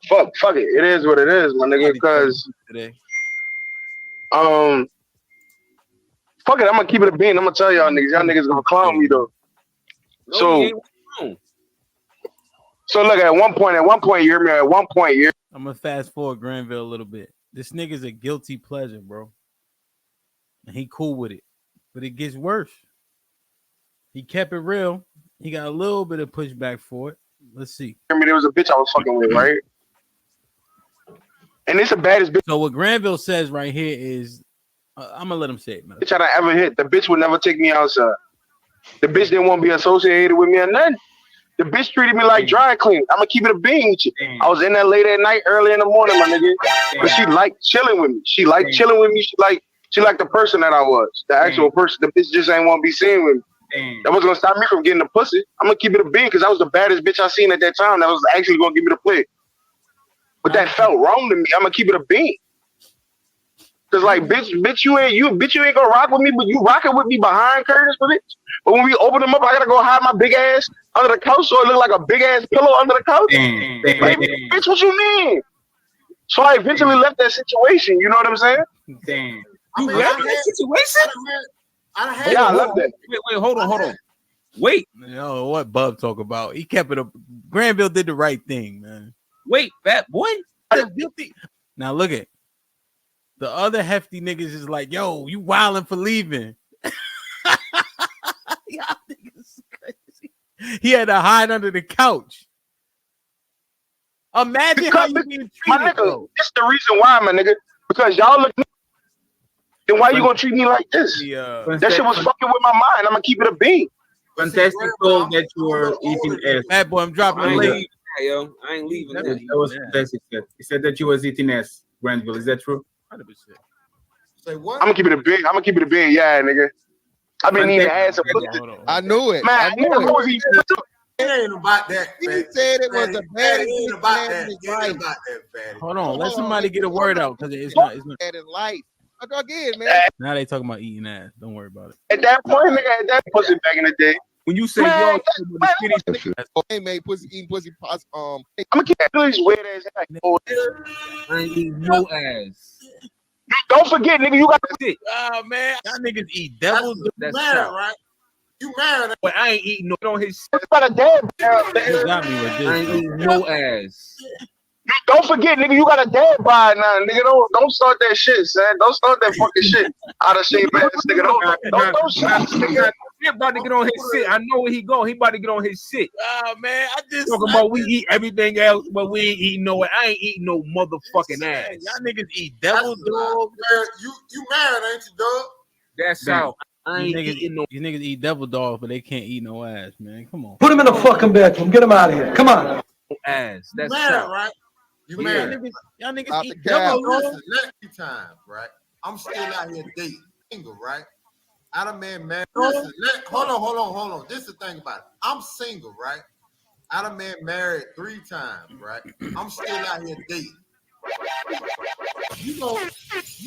fuck it. It is what it is, my nigga. Because fuck it. I'm gonna keep it a bean. I'm gonna tell y'all niggas. Y'all niggas gonna clown me though. So look, at one point, you hear me. At one point, I'm gonna fast forward Granville a little bit. This nigga's a guilty pleasure, bro. And he cool with it, but it gets worse. He kept it real. He got a little bit of pushback for it. Let's see. I mean, there was a bitch I was fucking with, right? And it's the baddest bitch. So what Granville says right here is, I'm gonna let him say it, man. Bitch I ever hit. The bitch would never take me outside. The bitch didn't want to be associated with me or nothing. The bitch treated me like dry clean. I'm gonna keep it a bean with you. I was in there late at night, early in the morning, my nigga. But she liked chilling with me. She liked chilling with me. She liked the person that I was, the actual person. The bitch just ain't want to be seen with me. That wasn't gonna stop me from getting the pussy. I'm gonna keep it a bean because I was the baddest bitch I seen at that time. That was actually gonna give me the play. But that felt wrong to me. I'm gonna keep it a bean. Cause like bitch, you ain't gonna rock with me, but you rocking with me behind curtains, bitch. But when we open them up, I gotta go hide my big ass under the couch so it look like a big ass pillow under the couch. Like, bitch, what you mean? So I eventually left that situation. You know what I'm saying? Damn. You left that situation? I left that. Wait, hold on. Wait. You know what Bub talk about? He kept it up. Granville did the right thing, man. Wait, Fat Boy? Guilty. Now look at the other hefty niggas is like, yo, you wilding for leaving. Y'all niggas crazy. He had to hide under the couch. Imagine how you being treated. My nigga, it's the reason why, my nigga. Because y'all look. Then why you gonna treat me like this? That shit was fucking with my mind. I'm gonna keep it a bean. Fantastic told that you were eating ass. Bad boy, I'm dropping the link. Yo, I ain't leaving. That was Fantastic. He said that you was eating ass, Granville. Is that true? 100%. Say what? I'm gonna keep it a bean. Yeah, nigga. I've been eating ass. I knew it. Man, it ain't about that. He said it was a bad. It ain't about that. It ain't about that, fatty. Hold on, let somebody get a word out because it's not. Bad in life. Again, man. Now they talking about eating ass. Don't worry about it. At that point, nigga, at that pussy back in the day. When you say Man, Hey, mate, eating pussy. I'm gonna keep that these weird ass. I ain't eating no ass. Don't forget, nigga, you got to sit. Oh man, y'all niggas eat devil. That's married, right? You married. But I ain't eating no on his. It's about a damn. You got me with this. I ain't eating no ass. Don't forget, nigga, you got a dad bod now, nigga. Don't start that shit, son. Don't start that fucking shit out of shape ass nigga. Don't shit, nigga. He about to get on his shit. I know where he going. He about to get on his shit. Oh man, I just talking about we eat everything else, but we ain't eating no. I ain't eating no motherfucking ass. Y'all niggas eat devil dog. You married, ain't you, dog? That's how. I ain't These eating no. niggas eat devil dog, but they can't eat no ass, man. Come on. Put him in the fucking bedroom. Get him out of here. Come on. Ass. That's married, how. right? You Yeah, married. y'all niggas Out eat the devil cab. dog. Listen, next time, right? I'm still out here dating, single, right? I done been married. Listen, hold on. This is the thing about it. I'm single, right? I done been married 3 times, right? I'm still out here dating. You gonna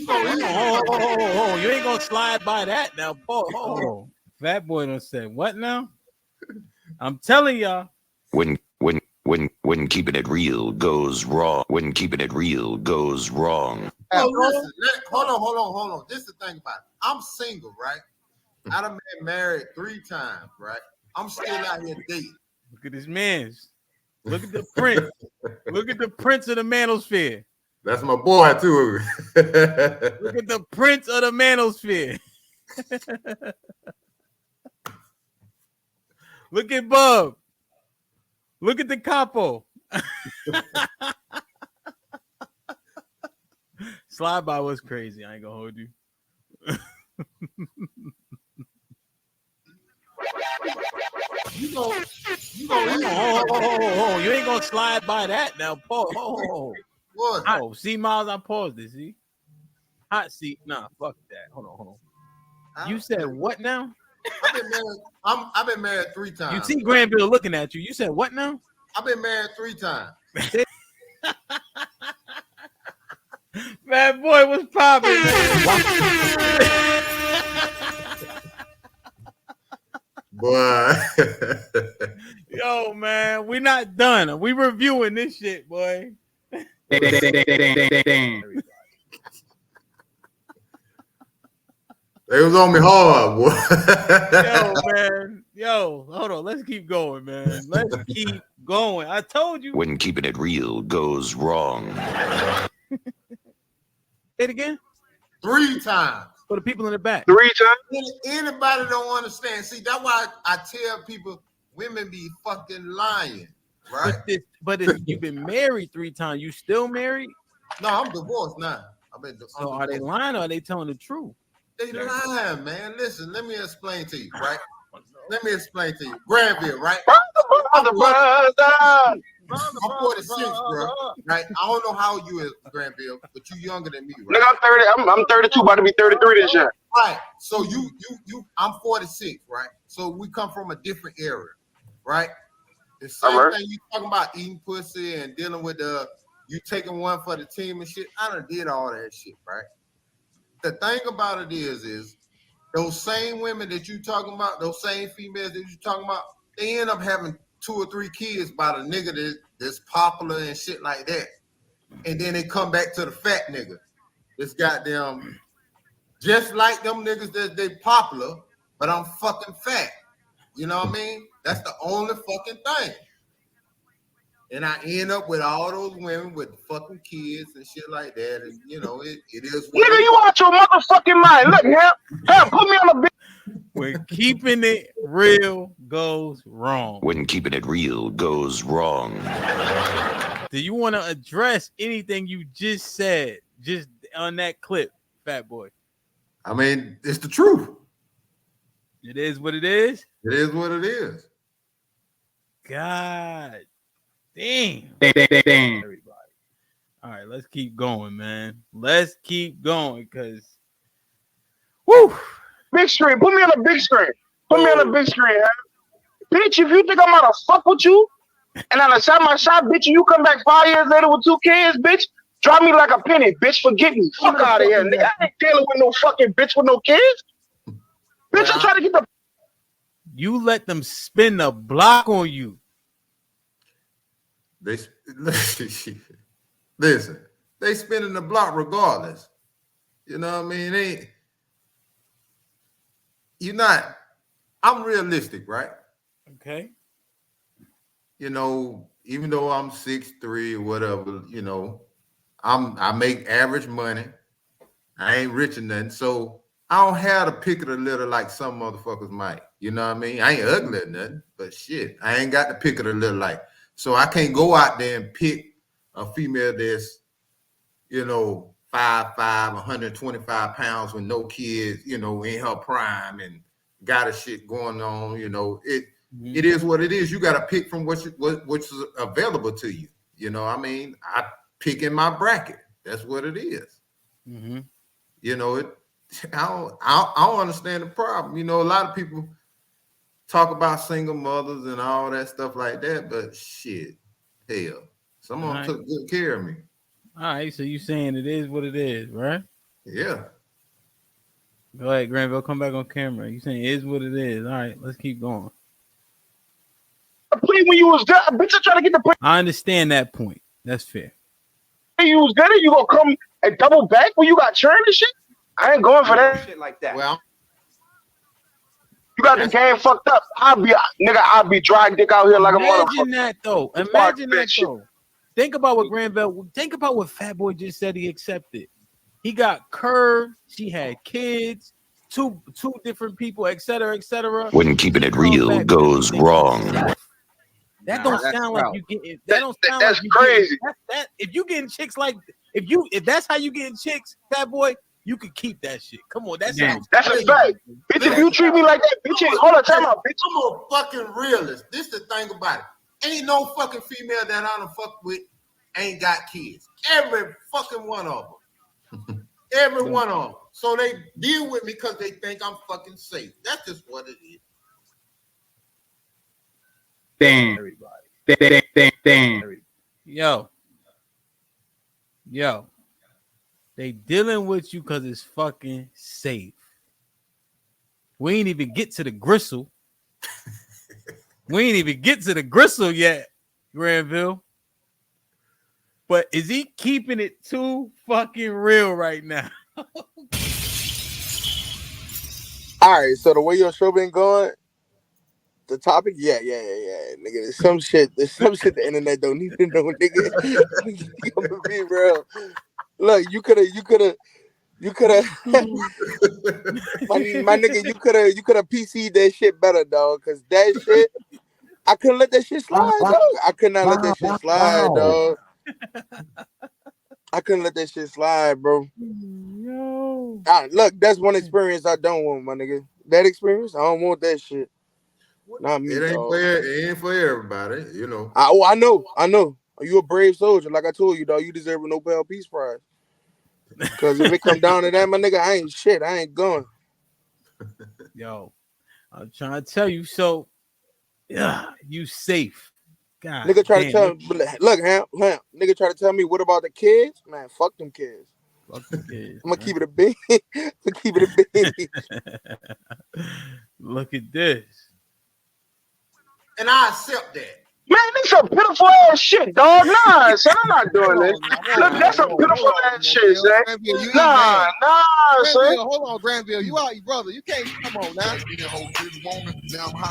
Oh, you ain't gonna slide by that now, boy. Oh, Fat Boy done said what now? I'm telling y'all. When keeping it real goes wrong. When keeping it real goes wrong. Oh, listen, hold on. This is the thing about it. I'm single, right? I done been married 3 times, right? I'm still out here dating. Look at this man's. Look at the prince. Look at the prince of the manosphere. That's my boy too. Look at the prince of the manosphere. Look at Bub. Look at the capo. Slide by was crazy. I ain't gonna hold you. You gonna you ain't gonna slide by that now. Pause. What? Oh, see, Miles, I paused it. See, hot seat. Nah, fuck that. Hold on. You said what now? I've been married 3 times. You see Granville looking at you. You said what now? I've been married 3 times. Bad boy was popping. Boy. Yo, man, we not done. We reviewing this shit, boy. They was on me hard, boy. Yo, man. Yo, hold on. Let's keep going, man. Let's keep going. I told you. When keeping it real goes wrong. Say it again. 3 times. For the people in the back. 3 times? Anybody don't understand. See, that's why I tell people women be fucking lying, right? But if you've been married 3 times, you still married? No, I'm divorced now. So are they lying or are they telling the truth? They lying, man. Listen, let me explain to you, right? Let me explain to you. Granville, right? I'm 46, bro. Right? I don't know how you is, Granville, but you younger than me, right? Nigga, I'm 32, about to be 33 this year. Right. So I'm 46, right? So we come from a different era, right? The same thing you talking about eating pussy and dealing with you taking one for the team and shit. I done did all that shit, right? The thing about it is those same women that you talking about, those same females that you talking about, they end up having 2 or 3 kids by the nigga that's popular and shit like that. And then they come back to the fat nigga. This goddamn, just like them niggas that they popular, but I'm fucking fat. You know what I mean? That's the only fucking thing. And I end up with all those women with fucking kids and shit like that. And you know, it is what nigga, you out your motherfucking mind. Look, help, put me on a bit. When keeping it real goes wrong. When keeping it real goes wrong. Do you want to address anything you just said, just on that clip, Fat Boy? I mean, it's the truth. It is what it is. It is what it is. God damn. Everybody. All right, let's keep going, man. Let's keep going, because woo. Big screen. Put me on a big screen. Put me on a big screen, bitch. If you think I'm gonna fuck with you, and I shot my shot, bitch, and you come back 5 years later with 2 kids, bitch, drop me like a penny, bitch. Forget me. Fuck out of here, nigga. I ain't dealing with no fucking bitch with no kids. Bitch, I'm trying to get the. You let them spin the block on you. Listen, they spinning the block regardless. You know what I mean? I'm realistic, right? Okay. You know, even though I'm 6'3" or whatever, you know, I make average money. I ain't rich or nothing. So I don't have to pick of the litter like some motherfuckers might. You know what I mean? I ain't ugly or nothing, but shit, I ain't got the pick of the litter like. So I can't go out there and pick a female that's, you know, 5'5", 125 pounds with no kids, you know, in her prime and got a shit going on. You know, it is what it is. You got to pick from what's available to you. You know, I mean, I pick in my bracket. That's what it is. Mm-hmm. You know, I don't understand the problem. You know, a lot of people talk about single mothers and all that stuff like that, but shit, hell, someone took good care of me. All right, so you saying it is what it is, right? Yeah. Go ahead, Granville, come back on camera. You saying it is what it is. All right, let's keep going. plea when you was good. Bitch, I try to get the plea. I understand that point. That's fair. You was good, and you gonna come and double back when you got churned and shit? I ain't going for that shit like that. Well, you got the game fucked up. I'll be dry dick out here like a motherfucker. Imagine that though. Imagine that though. Think about what Granville. Think about what Fatboy just said. He accepted. He got curved. She had kids. Two different people, etc., etc. When keeping it real goes wrong. That don't sound like you getting. That don't sound that's like you crazy. That if you getting chicks like if that's how you getting chicks, Fatboy, you could keep that shit. Come on, that sounds. That's crazy. a fact. Bitch, if you treat me like that, bitch, hold on, time out, bitch. I'm a fucking realist. This the thing about it. Ain't no fucking female that I done fuck with ain't got kids. Every fucking one of them. Every one of them. So they deal with me because they think I'm fucking safe. That's just what it is. Damn. Damn. Yo. They dealing with you because it's fucking safe. We ain't even get to the gristle. We ain't even get to the gristle yet, Granville. But is he keeping it too fucking real right now? All right, so the way your show been going, the topic, yeah, nigga. There's some shit the internet don't need to know, nigga. I'm gonna be real. Look, you could have, my nigga, you could have PC'd that shit better, dog. Cause that shit, I couldn't let that shit slide, dog. I could not let that shit slide, dog. I couldn't let that shit slide, bro. Yo. Look, that's one experience I don't want, my nigga. That experience, I don't want that shit. Not me, dog. It ain't for everybody, you know. I know. You a brave soldier, like I told you, dog. You deserve a Nobel Peace Prize. Because if it come down to that, my nigga, I ain't shit. I ain't going. Yo, I'm trying to tell you. So, yeah, you safe. God, nigga try to tell me, look, Ham, nigga try to tell me what about the kids? Man, fuck them kids. Fuck the kids. I'm gonna keep it a bean. Keep it a bean. Look at this. And I accept that. Man, this some pitiful ass shit, dog. Nah, son, I'm not doing this. Look, that's some pitiful ass shit, son. Nah, son. Hold on, Granville. You out, your brother. You can't come on now.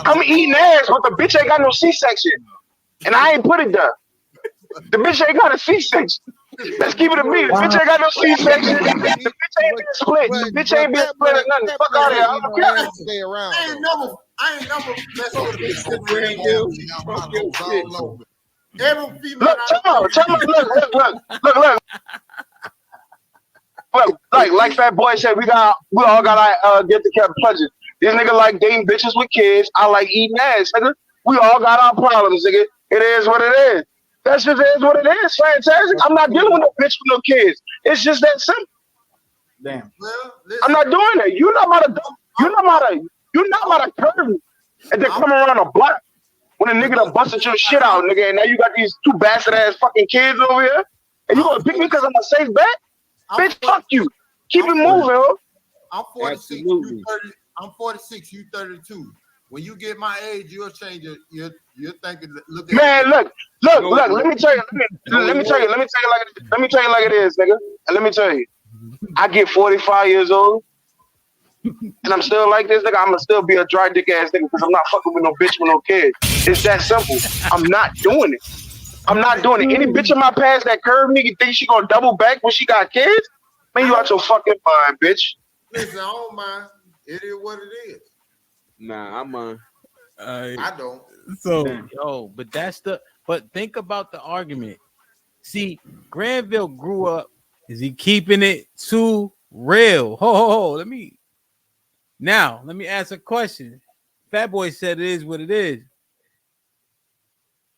I'm eating ass, but the bitch ain't got no C-section. And I ain't put it there. The bitch ain't got a C-section. Let's keep it a beat. The bitch ain't got no C-section. The bitch ain't been split. The bitch ain't been split or nothing. Fuck out of here. Stay around. I ain't never messed with a bitch that Granville. Every female. Look, tell me, look. Look, like Fatboy said, we all got get the cap pleasure. These niggas like dating bitches with kids. I like eating ass, nigga. We all got our problems, nigga. It is what it is. That's just is what it is. Fantastic. I'm not dealing with no bitch with no kids. It's just that simple. Damn. Well, I'm not doing that. You're not about to curve me and then come around a block when a nigga done busted your shit out, nigga, and now you got these two bastard ass fucking kids over here, and you gonna pick me because I'm a safe bet? Bitch, fuck you. Keep it moving, ho. I'm 46. You 30. I'm 46. You 32. When you get my age, you'll change your thinking. Look. Let me tell you like it is, nigga. And let me tell you, I get 45 years old, and I'm still like this, nigga. I'ma still be a dry dick ass nigga because I'm not fucking with no bitch with no kids. It's that simple. I'm not doing it. Any bitch in my past that curved me, you think she gonna double back when she got kids? Man, you out your fucking mind, bitch. Listen, I don't mind. It is what it is. Nah, I'm on. I don't. So, but think about the argument. See, Granville grew up. Is he keeping it too real? Let me ask a question. Fatboy said it is what it is.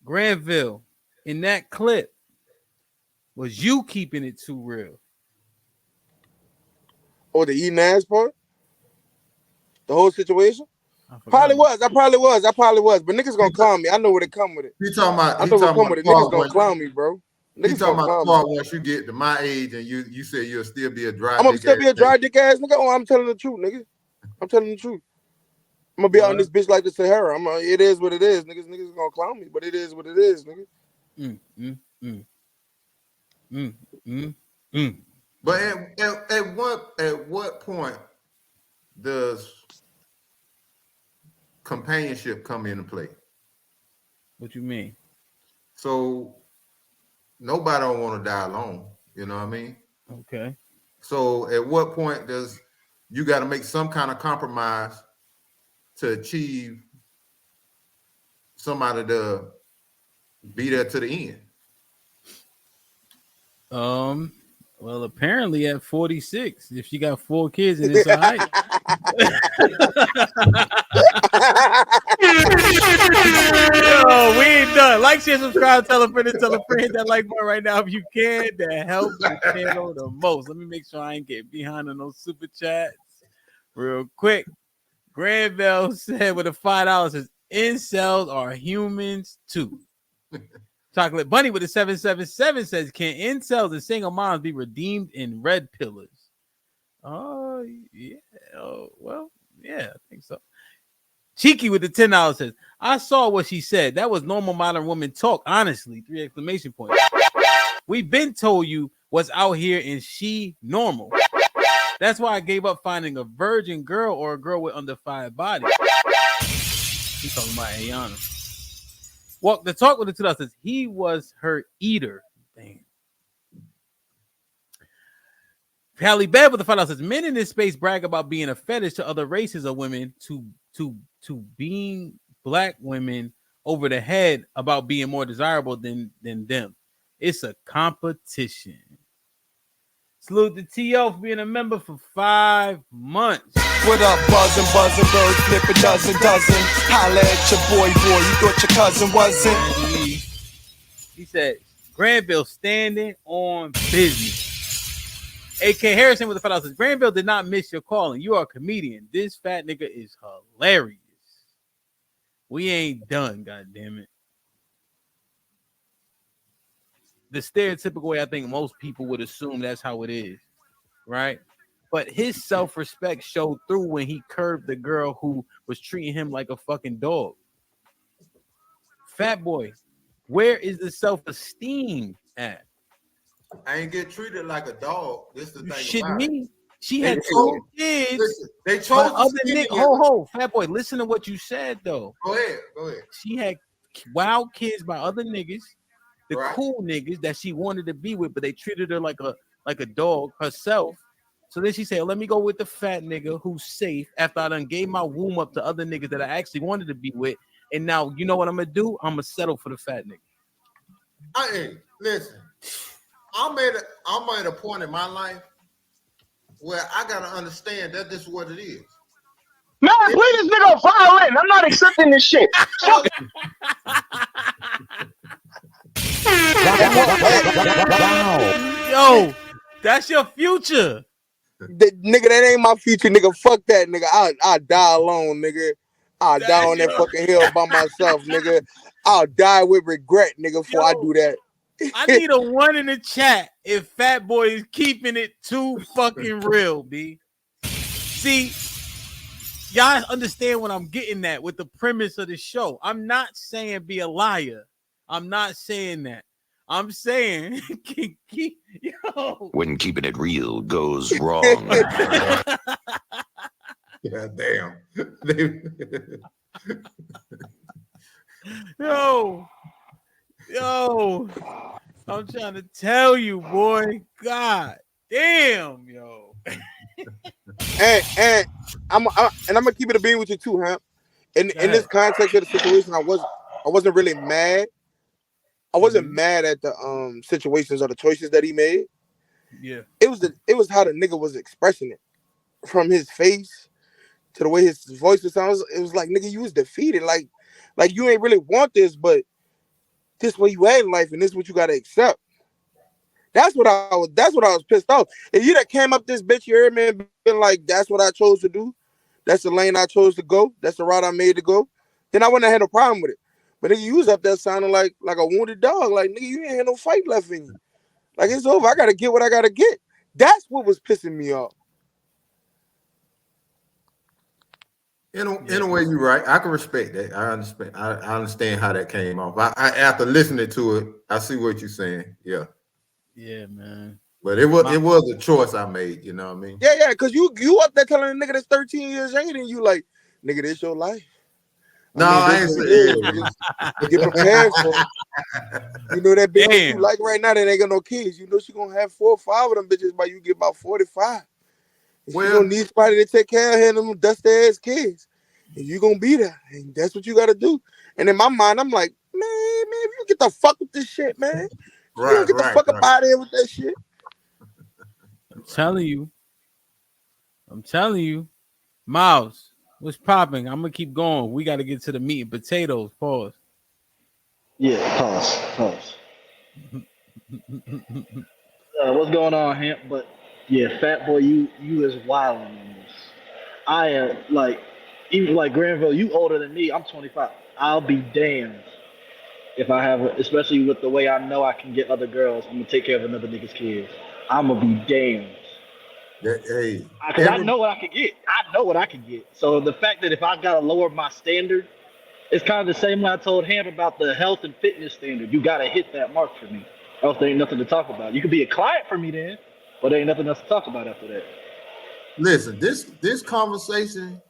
Granville, in that clip, was you keeping it too real? Or the eating ass part? The whole situation? I probably was. But niggas gonna clown me. I know where they come with it. You talking about? I know where they come with it. Niggas gonna clown me, bro. You talking about the part once you get to my age and you say you'll still be a dry. I'm gonna still be a dry dick ass nigga. Oh, I'm telling the truth, nigga. I'm telling the truth. I'm gonna be out in this bitch like the Sahara. It is what it is. Niggas gonna clown me, but it is what it is, nigga. But at what point does companionship come into play? What you mean? So nobody don't want to die alone. You know what I mean? Okay. So at what point does you got to make some kind of compromise to achieve somebody to be there to the end? Well, apparently at 46, if she got 4 kids and it's all right. Yo, we ain't done. Like, share, subscribe, tell a friend, hit that like button right now if you can. That helps the channel the most. Let me make sure I ain't getting behind on those super chats real quick. Granville said with a $5 says incels are humans too. Chocolate Bunny with a 777 says, can incels and single moms be redeemed in red pillars? Oh, yeah. Oh, well, yeah, I think so. Cheeky with the $10 says, I saw what she said. That was normal modern woman talk. Honestly, 3 exclamation points. We've been told you what's out here and she normal. That's why I gave up finding a virgin girl or a girl with under 5 bodies. He's talking about Ayana. Well, the talk with the $2 says he was her eater. Damn. Hallie Bev with the $5 says men in this space brag about being a fetish to other races of women to being black women over the head about being more desirable than them. It's a competition. Salute to T.O. for being a member for 5 months. What up, buzzin', bird, flip a dozen. Holla at your boy, you thought your cousin wasn't. He said, Granville standing on business. A.K. Harrison with the $5 says, Granville did not miss your calling. You are a comedian. This fat nigga is hilarious. We ain't done, goddammit. The stereotypical way I think most people would assume that's how it is, right? But his self-respect showed through when he curved the girl who was treating him like a fucking dog. Fattboy, where is the self-esteem at? I ain't get treated like a dog. This is the thing. Shit about me. It. She had 2 kids. Listen, they chose other niggas. Ho, Fattboy, listen to what you said though. Go ahead. She had wild kids by other niggas, the cool niggas that she wanted to be with, but they treated her like a dog herself. So then she said, let me go with the fat nigga who's safe after I done gave my womb up to other niggas that I actually wanted to be with. And now, you know what I'm going to do? I'm going to settle for the fat nigga. Hey, listen. I'm at a point in my life where I got to understand that this is what it is. Man, play this nigga a violin. I'm not accepting this shit. Fuck. Yo, that's your future. Nigga, that ain't my future, nigga. Fuck that, nigga. I'll die alone, nigga. I'll die on that fucking hill by myself, nigga. I'll die with regret, nigga, before I do that. I need a 1 in the chat if Fattboy is keeping it too fucking real, B. See, y'all understand what I'm getting at with the premise of the show. I'm not saying be a liar. I'm not saying that. I'm saying yo. When keeping it real goes wrong. Yeah, damn. Yo, I'm trying to tell you, boy. God damn, yo. and I'm gonna keep it a bean with you too, huh? In this context of the situation, I wasn't really mad. I wasn't mad at the situations or the choices that he made. Yeah. It was how the nigga was expressing it. From his face to the way his voice was sound. It was like, nigga, you was defeated. Like you ain't really want this, but this way you at in life, and this is what you gotta accept. That's what I was pissed off. If you that came up this bitch, you heard me, and been like, that's what I chose to do. That's the lane I chose to go. That's the route I made to go. Then I wouldn't have had no problem with it. But nigga, you was up there sounding like a wounded dog. Like, nigga, you ain't had no fight left in you. Like, it's over. I gotta get what I gotta get. That's what was pissing me off. In a way, you're right. I can respect that. I understand. I understand how that came off. I after listening to it, I see what you're saying. Yeah. Yeah, man. But it was a choice I made. You know what I mean? Yeah, because you up there telling a nigga that's 13 years younger than you, like, nigga, this your life. No, I ain't saying. Get prepared for it. You know that bitch that you like right now that ain't got no kids. You know she gonna have 4 or 5 of them bitches by you get about 45. And she gonna need somebody to take care of her and them dusty ass kids. And you gonna be there. And that's what you gotta do. And in my mind, I'm like, man, you get the fuck with this shit, man. You don't get the fuck up out of here with that shit. I'm telling you. Miles, what's popping? I'm gonna keep going. We gotta get to the meat and potatoes. Pause. Yeah, pause. What's going on, Hamp? But yeah, Fattboy, you is wilding on this. I like, even like Granville, you older than me. I'm 25. I'll be damned if I have, especially with the way I know I can get other girls. I'm gonna take care of another nigga's kids. I'm gonna be damned. Hey, because I know what I can get. So the fact that if I gotta lower my standard, it's kind of the same way I told Ham about the health and fitness standard. You gotta hit that mark for me, else there ain't nothing to talk about. You can be a client for me then, but there ain't nothing else to talk about after that. Listen, this conversation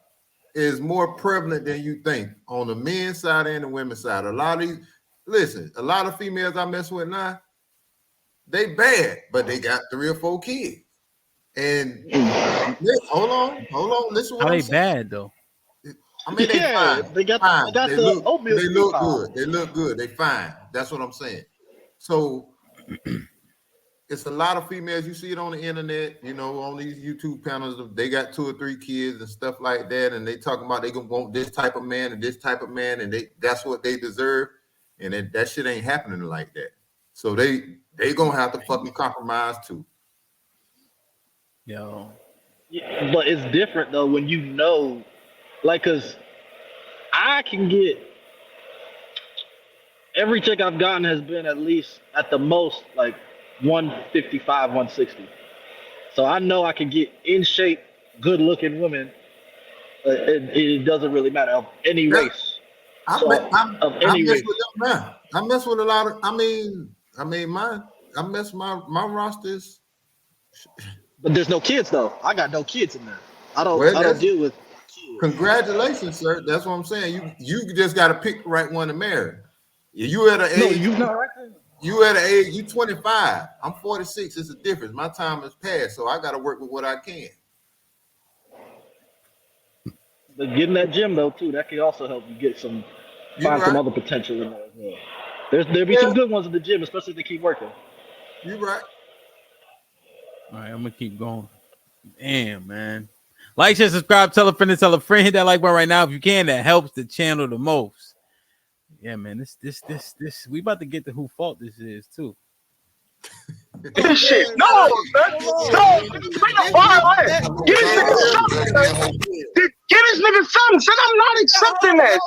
is more prevalent than you think on the men's side and the women's side. A lot of females I mess with now, they bad, but they got 3 or 4 kids. And hold on, listen what I'm saying. Bad though. I mean, they fine. They got They the oatmeal. They look good. They look good. They fine. That's what I'm saying. So it's a lot of females. You see it on the internet, you know, on these YouTube panels. They got 2 or 3 kids and stuff like that, and they talking about they gonna want this type of man and this type of man, and that's what they deserve. And that shit ain't happening like that. So they gonna have to fucking compromise too. Yo. Yeah, but it's different though when you know, like, cause I can get every chick I've gotten has been at least at the most like 155, 160. So I know I can get in shape, good looking women. It doesn't really matter of any race. I mess with a lot of. I mess my rosters. But there's no kids though. I got no kids in there. I don't deal with kids. Congratulations, sir. That's what I'm saying. You just got to pick the right one to marry. You at an age. No, you not right there. You at an age. You 25. I'm 46. It's a difference. My time has passed, so I got to work with what I can. But getting that gym though too, that could also help you get some some other potential in there as well. There'll be some good ones in the gym, especially if they keep working. You right. All right, I'm gonna keep going. Damn, man. Like, share, subscribe, tell a friend, hit that like button right now if you can. That helps the channel the most. Yeah, man. This we about to get to who fault this is too. This shit, no, bring a violin. Get this nigga something. Get this nigga something. Son, I'm not accepting that.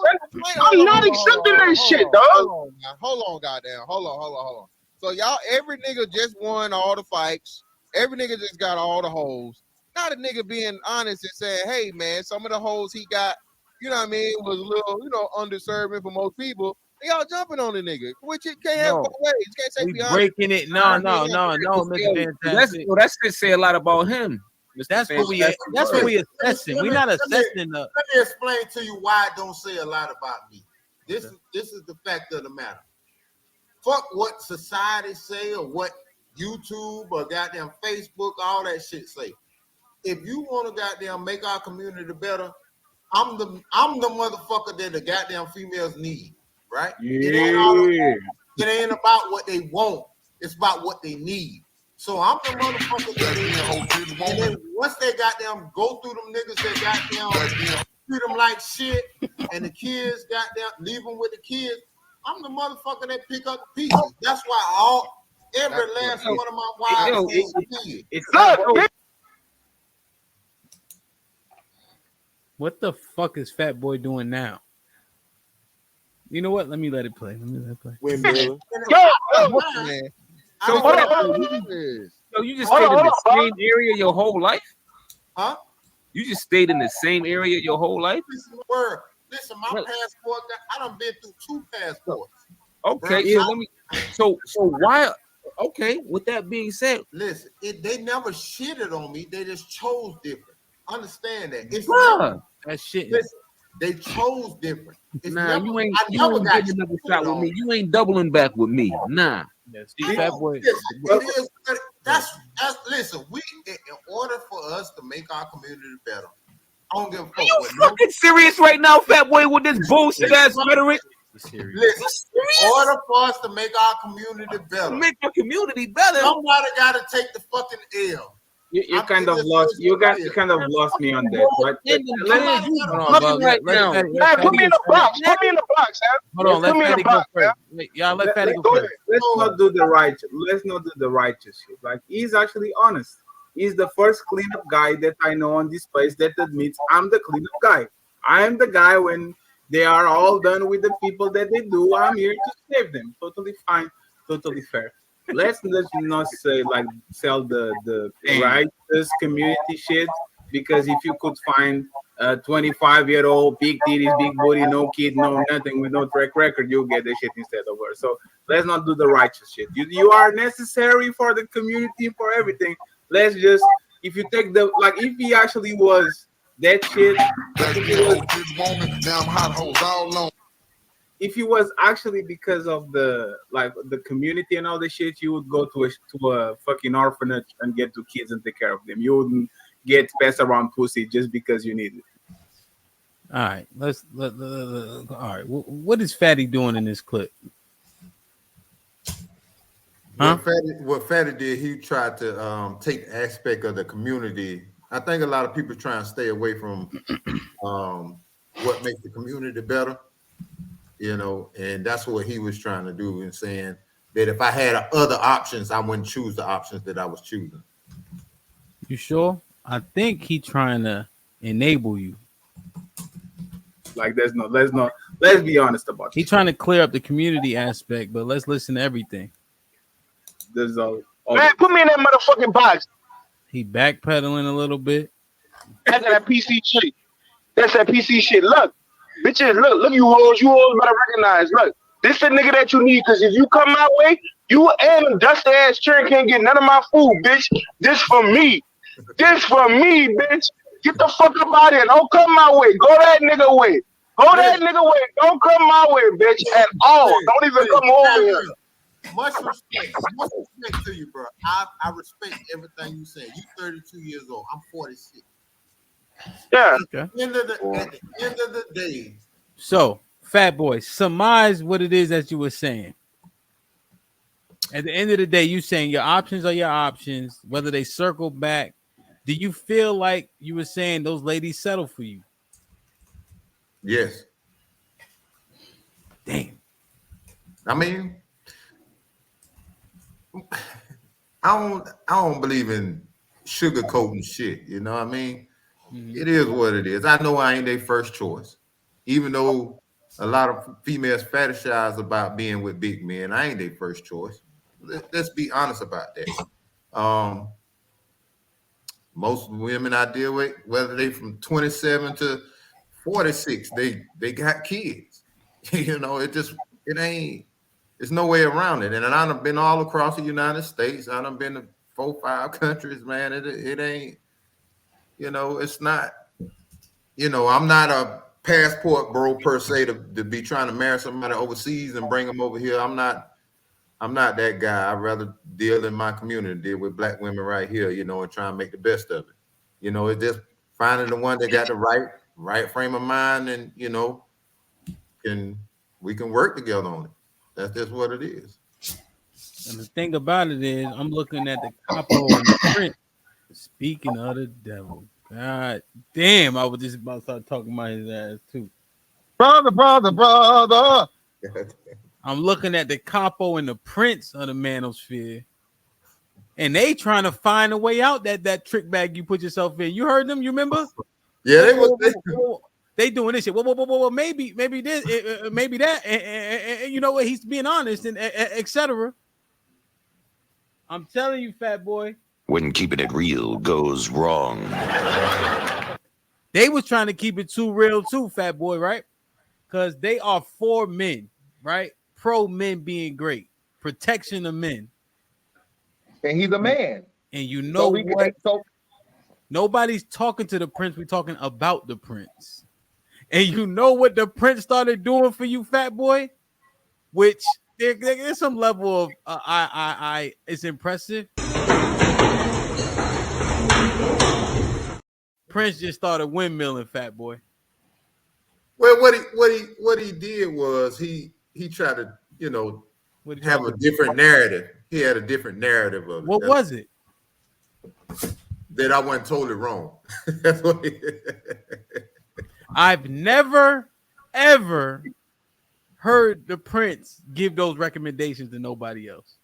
I'm not accepting that shit, dog. Hold on, goddamn. Hold on. So y'all, every nigga just won all the fights. Every nigga just got all the hoes. Not a nigga being honest and saying, hey, man, some of the hoes he got, you know what I mean, was a little, underserving for most people. Y'all jumping on the nigga, which it can't have both ways. You can't say we breaking it. No, Mr. Fantastic. That's just say a lot about him. That's what we assessing. We're not assessing the. Let me explain to you why it don't say a lot about me. This is the fact of the matter. Fuck what society say or what YouTube or goddamn Facebook, all that shit say. If you want to goddamn make our community better, I'm the motherfucker that the goddamn females need, right? Yeah. It ain't about what they want. It's about what they need. So I'm the motherfucker that they need. And then once they goddamn go through them niggas that goddamn treat them like shit, and the kids goddamn leave them with the kids, I'm the motherfucker that pick up the pieces. That's why every last one of my wives it's not. What the fuck is Fattboy doing now? You know what? Let me let it play. Windmill. So you just stayed in the same area your whole life? Huh? You just stayed in the same area your whole life? Listen, my passport, I done been through 2 passports. Okay, Bro, so let me. So why? Okay, with that being said, listen, they never shitted on me. They just chose different. Understand that? It's bruh, never, that shit. listen, they chose different. It's nah, never, you ain't I never got getting another shot with me. You ain't doubling back with me. Nah. Fattboy. It is, that's listen. We, in order for us to make our community better, I don't give a fuck. Are you fucking serious right now, Fattboy, with this bullshit ass rhetoric? Listen, in order for us to make our community better, Make your community better. somebody got to take the fucking L. You kind of lost. You kind of lost me on that. But Right now. Man, put me in the box. Put me in the box, man. Hold on, let Put me in Fatty the go box, first. man. Wait, y'all let Fatty go first. Let's not do the righteous. Let's not do the righteous shit. Like, he's actually honest. He's the first cleanup guy that I know on this place that admits I'm the cleanup guy. I'm the guy when they are all done with the people that they do. I'm here to save them. Totally fine. Totally fair. Let's not say like sell the righteous community shit, because if you could find a 25-year-old, big titties, big booty, no kid, no nothing, with no track record, you'll get the shit instead of her. So let's not do the righteous shit. You are necessary for the community, for everything. Let's just, if you take the, like, if he actually was that shit, if it was actually because of the community and all this shit, you would go to a fucking orphanage and get 2 kids and take care of them. You wouldn't get passed around pussy just because you need it. All right, all right. What is Fatty doing in this clip? Huh? What Fatty did, he tried to take the aspect of the community. I think a lot of people try and stay away from what makes the community better. You know, and that's what he was trying to do, and saying that if I had other options, I wouldn't choose the options that I was choosing. You sure? I think he trying to enable you. Like, let's be honest about it. He trying to clear up the community aspect, but let's listen to everything. There's all man, put me in that motherfucking box. He backpedaling a little bit. That's that PC shit. That's that PC shit. Look, bitches, look, you hoes better recognize. Look, this the nigga that you need, because if you come my way, you and dusty ass children can't get none of my food, bitch. This for me. This for me, bitch. Get the fuck up out of here. Don't come my way. Go that nigga way. Go that nigga way. Don't come my way, bitch, at all. Don't even come over here. Much respect to you, bro. I respect everything you say. You 32 years old. I'm 46. Yeah. Okay. At the end of the day. So, Fattboy, surmise what it is that you were saying. At the end of the day, you saying your options are your options, whether they circle back. Do you feel like you were saying those ladies settle for you? Yes. Damn. I mean, I don't believe in sugarcoating shit. You know what I mean? Mm-hmm. It is what it is. I know I ain't their first choice, even though a lot of females fetishize about being with big men. I ain't their first choice. Let's be honest about that. Most women I deal with, whether they from 27 to 46, they got kids. You know, it ain't. There's no way around it. And I've been all across the United States. I've been to 4-5 countries, man. It ain't. You know, it's not. You know, I'm not a passport bro per se to be trying to marry somebody overseas and bring them over here. I'm not that guy. I'd rather deal in my community, deal with black women right here, you know, and try and make the best of it. You know, it's just finding the one that got the right frame of mind, and, you know, we can work together on it. That's just what it is. And the thing about it is, I'm looking at the capo and the print. Speaking of the devil, God damn, I was just about to start talking about his ass too. Brother. I'm looking at the capo and the prince of the manosphere, and they trying to find a way out that trick bag you put yourself in. You heard them? You remember? Yeah, they doing this shit. Well, maybe this, maybe that, and you know what? He's being honest, and etc. I'm telling you, Fattboy. When keeping it real goes wrong. They was trying to keep it too real too, Fat Boy, right? Because they are for men, right? Pro men being great, protection of men. And he's a man. And you know what? So nobody's talking to the prince. We're talking about the prince. And you know what the prince started doing for you, Fat Boy? Which there's some level of it's impressive. Prince just started windmilling, Fat Boy. Well, what he did was he tried to, you know, have a different narrative. He had a different narrative of it. What was it? That I wasn't totally wrong. That's what I've never ever heard the prince give those recommendations to nobody else.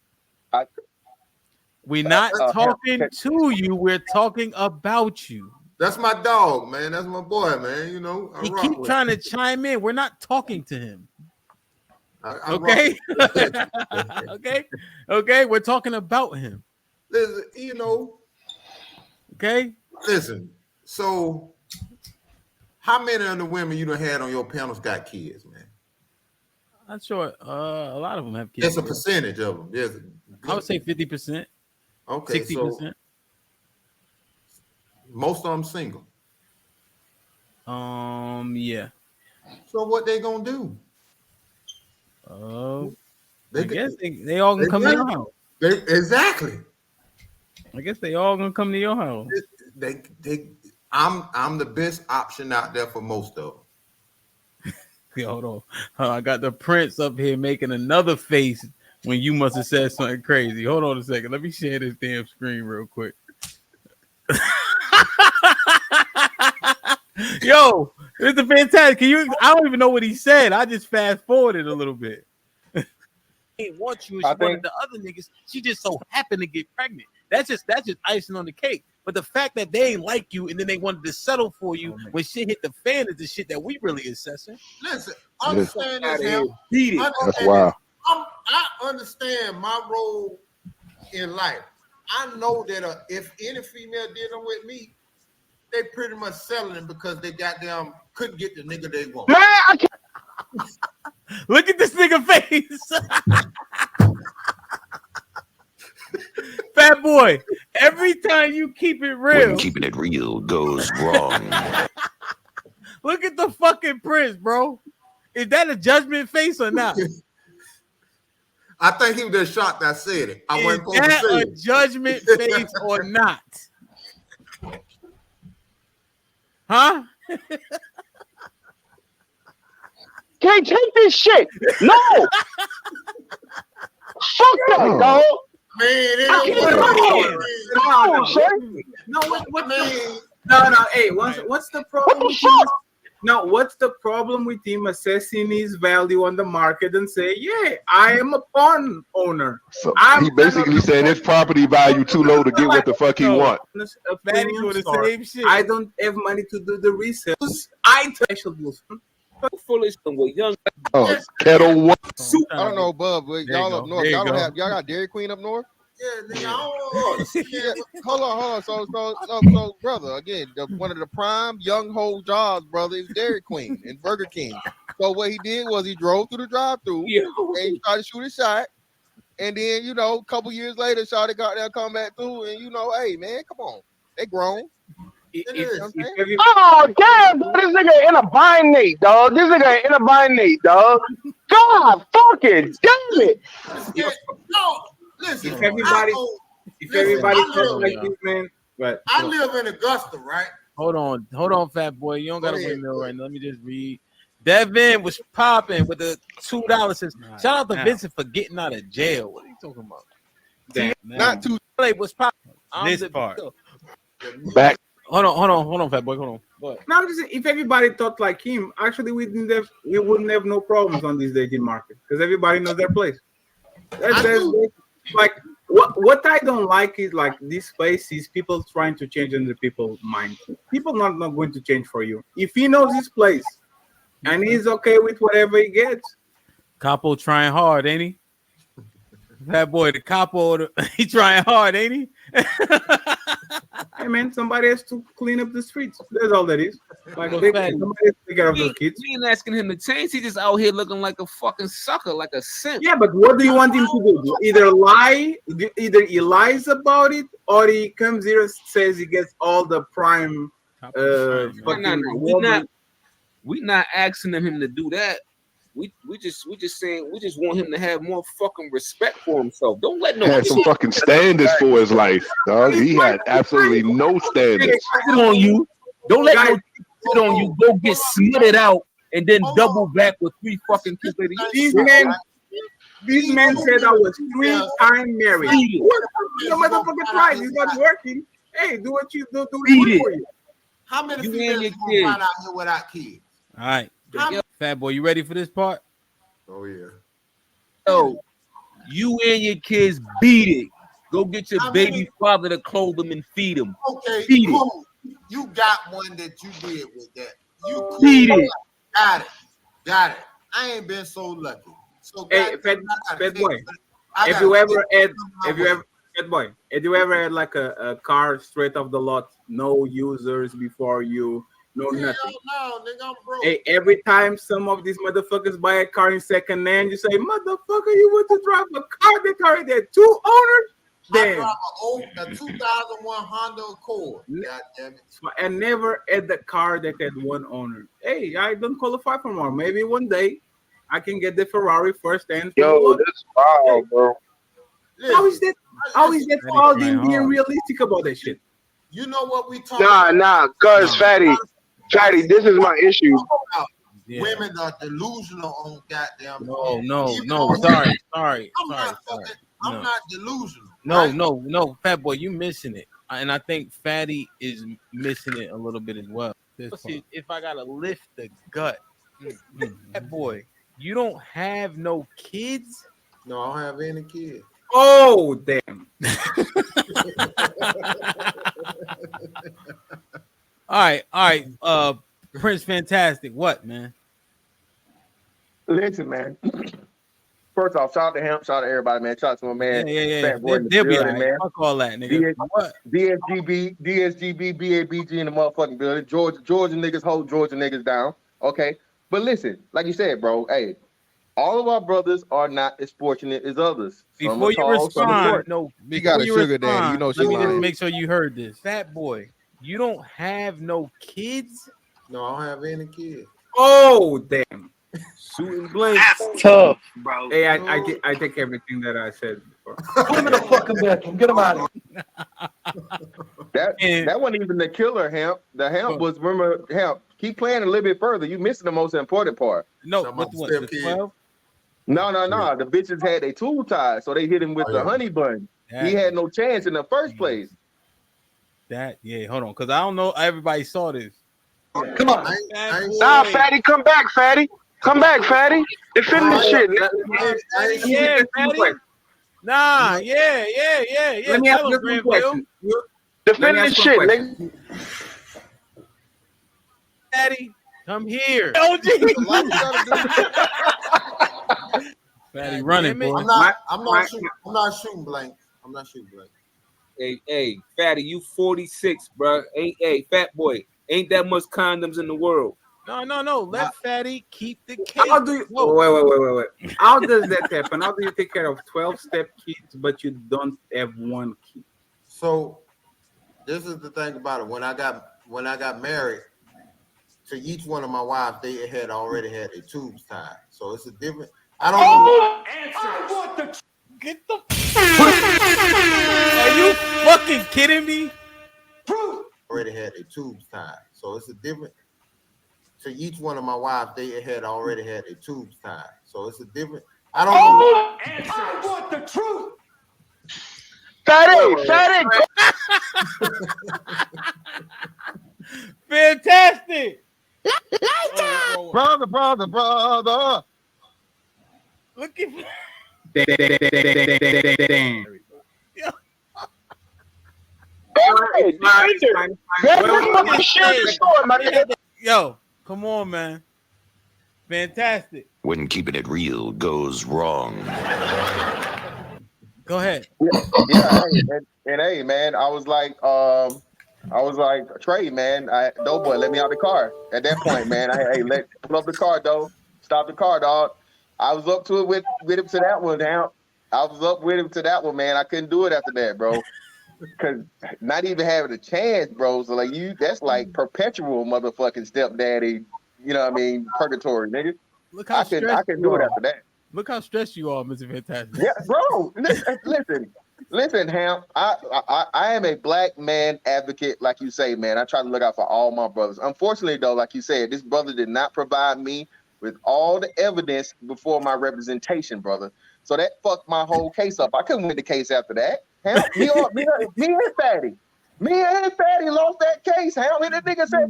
We're not talking to you. We're talking about you. That's my dog, man. That's my boy, man. You know, He keep trying to chime in. We're not talking to him. Okay. Okay. We're talking about him. Listen, you know. Okay. Listen. So, how many of the women you done had on your panels got kids, man? Not sure. A lot of them have kids. It's a percentage of them. Yes. I would say 50%. Okay. 60%. So most of them single. Yeah. So what they gonna do? I guess they all gonna come to your house. Exactly. I guess they all gonna come to your house. I'm the best option out there for most of them. Yeah, hold on. I got the prince up here making another face when you must have said something crazy. Hold on a second. Let me share this damn screen real quick. Yo, it's a fantastic. I don't even know what he said. I just fast forwarded a little bit. Ain't want you. She wanted the other niggas. She just so happened to get pregnant. That's just icing on the cake. But the fact that they ain't like you and then they wanted to settle for you when shit hit the fan is the shit that we really assessing. Listen, understand this. That's wild. I understand my role in life. I know that if any female dealing with me, they pretty much settling because they goddamn couldn't get the nigga they want. Man, I can't. Look at this nigga face. Fat Boy, every time you keep it real. When keeping it real goes wrong. Look at the fucking prince, bro. Is that a judgment face or not? I think he was just shocked I said it. I wasn't Is that a judgment face or not? Huh? Can't take this shit. No. Fuck that, dog. Man, Hey, what's the problem? What's the problem with him assessing his value on the market and say, yeah, I am a pawn owner? So he basically said his property value too low to get what the fuck he want. I don't have money to do the resale. I foolish with young. Kettle one. I don't know, Bub, but y'all up north, y'all got Dairy Queen up north? Yeah, nigga, Hold on. So, brother, again, one of the prime young hoe jobs, brother, is Dairy Queen and Burger King. So what he did was he drove through the drive-thru and he tried to shoot a shot. And then, you know, a couple years later, Shawty got there, come back through, and you know, hey man, come on, they grown. Oh damn, bro, this nigga in a bind, Nate, dog. This nigga in a bind, Nate, dog. God, fucking damn it. No, listen. If everybody talks like this, man. But I live in Augusta, right? Hold on, Fat Boy. You don't got a windmill right now. Let me just read. Devin was popping with the $2. Says, shout out to Vincent for getting out of jail. What are you talking about? Damn, not too late. Was popping. This part. Back. Hold on, Fat Boy. Hold on. Go ahead. No, I'm just saying, if everybody thought like him, actually we wouldn't have no problems on this dating market because everybody knows their place. Like what I don't like is like this place is people trying to change under people's mind. People not going to change for you. If he knows his place and he's okay with whatever he gets. Capo trying hard, ain't he? Fattboy, the capo, he trying hard, ain't he? Hey man, somebody has to clean up the streets. That's all that is. Like Well, somebody has to take care of we those kids. ain't asking him to change. He just out here looking like a fucking sucker, like a simp. Yeah, but what do you want him to do? Either he lies about it, or he comes here and says he gets all the prime. We not asking him to do that. We just saying we just want him to have more fucking respect for himself. Don't let no had some fucking standards for his life, dog. He had absolutely no standards. sit on you. Don't let no sit on you. Go get smutted out and then double back with 3 fucking kids later. These men said I was 3-time married. No motherfucking try. He's not working. Hey, do what you do. Do it for you. How many You females and gonna your find out here without kids? All right, Fattboy, you ready for this part? Oh yeah. Yo, you and your kids beat it. Go get your baby father to clothe them and feed them. Okay, Feed it. cool. You got one that you did with that. You cool. Feed it. Got it. I ain't been so lucky. So Hey, Fattboy, if you ever had like a car straight off the lot, no users before you, no nothing. No, nigga, I'm broke. Hey, every time some of these motherfuckers buy a car in second hand, you say, motherfucker, you want to drive a car that already had 2 owners? I Damn. drive a 2001 Honda Accord. God damn it. I never had the car that had 1 owner. Hey, I don't qualify for more. Maybe one day I can get the Ferrari first and Yo, that's wild, bro. How is that called in being realistic about that shit? You know what we talk Nah, cuz Fatty, this is my issue. Yeah. Women are delusional on goddamn. No. Sorry. I'm not delusional. No, Fattboy, you missing it, and I think Fatty is missing it a little bit as well. See, if I gotta lift the gut, Fattboy, you don't have no kids. No, I don't have any kids. Oh damn! All right. Prince Fantastic, what man? Listen, man. First off, shout out to him, shout out to everybody, man. Shout out to my man. Yeah. Fattboy They'll be all building, right. man. Fuck all that, nigga. What? DSGB, BABG in the motherfucking building. Georgia niggas hold Georgia niggas down. Okay. But listen, like you said, bro, hey, all of our brothers are not as fortunate as others. Before you respond, you got a sugar daddy. You know she let me just lying. make sure you heard this. Fattboy, you don't have no kids? No, I don't have any kids. Oh damn! Shooting blank. That's tough, bro. Hey, I take everything that I said before. Put him in the fucking bedroom. Get him out of here. That wasn't even the killer, Hemp. The Hemp was, remember, Hemp, keep playing a little bit further. You missing the most important part. No, what the 12? No. The bitches had their tool tied, so they hit him with the honey bun. He had no chance in the first place. Hold on, because I don't know everybody saw this. Come on. Nah, Fatty, come back, Fatty. Come back, Fatty. Defend this shit, nigga. Yeah, Fatty. Nah, yeah. Let me ask you a question. Defend this shit, nigga. Fatty, come here. Fatty running, boy. I'm not shooting blank. I'm not shooting blank. Hey, Fatty, you 46, bro. Hey, Fattboy, ain't that much condoms in the world. No. Let Fatty keep the cake. How do you, wait. How does that happen? How do you take care of 12-step kids, but you don't have 1 kid? So this is the thing about it. When I got married, to each one of my wives, they had already had their tubes tied. So it's a different. I don't know. Get the. Are you fucking kidding me? Already had their tubes tied. So it's a different. To each one of my wives, they had already had their tubes tied. So it's a different. I don't know. I want the truth. Fatty. Fantastic. Brother. Looking for. Yo, come on, man. Fantastic. When keeping it real goes wrong. Go ahead. Yeah, and hey, man, I was like, Trey, man, Doughboy, let me out the car. At that point, man, pull up the car, though. Stop the car, dog. I was up to it with him to that one, now. I was up with him to that one, man. I couldn't do it after that, bro. Cause not even having a chance, bro. So like that's like perpetual motherfucking stepdaddy. You know what I mean? Purgatory, nigga. Look how stressed I can you do it are. after that. Look how stressed you are, Mr. Fantastic. Yeah, bro. Listen, Ham. I am a black man advocate, like you say, man. I try to look out for all my brothers. Unfortunately, though, like you said, this brother did not provide me with all the evidence before my representation, brother. So that fucked my whole case up. I couldn't win the case after that. Ham, me and Fatty. Me and Fatty lost that case, Ham. And the nigga said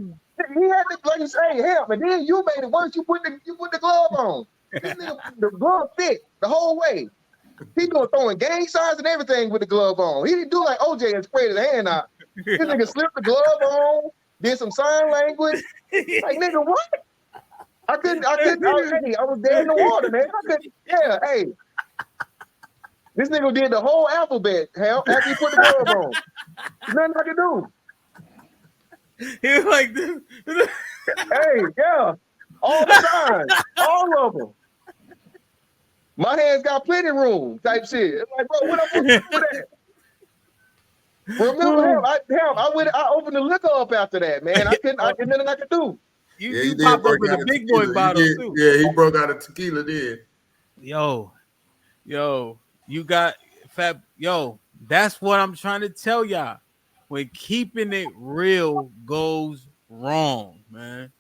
he had to, like you say, Ham, and then you made it worse. You put the glove on. This nigga, the glove fit the whole way. He was throwing gang signs and everything with the glove on. He didn't do like OJ and sprayed his hand out. This nigga slipped the glove on, did some sign language. Like, nigga, what? I was dead in the water, man. Hey. This nigga did the whole alphabet, hell, after he put the glove on. There's nothing I can do. He was like this. Hey, yeah. All the signs. All of them. My hands got plenty of room, type shit. It's like, bro, what I'm gonna do with that? Remember him? I opened the liquor up after that, man. I couldn't nothing I could do. You popped up with a big boy bottle too. Yeah, he broke out a tequila then. Yo, you got fat. Yo, that's what I'm trying to tell y'all. When keeping it real goes wrong, man.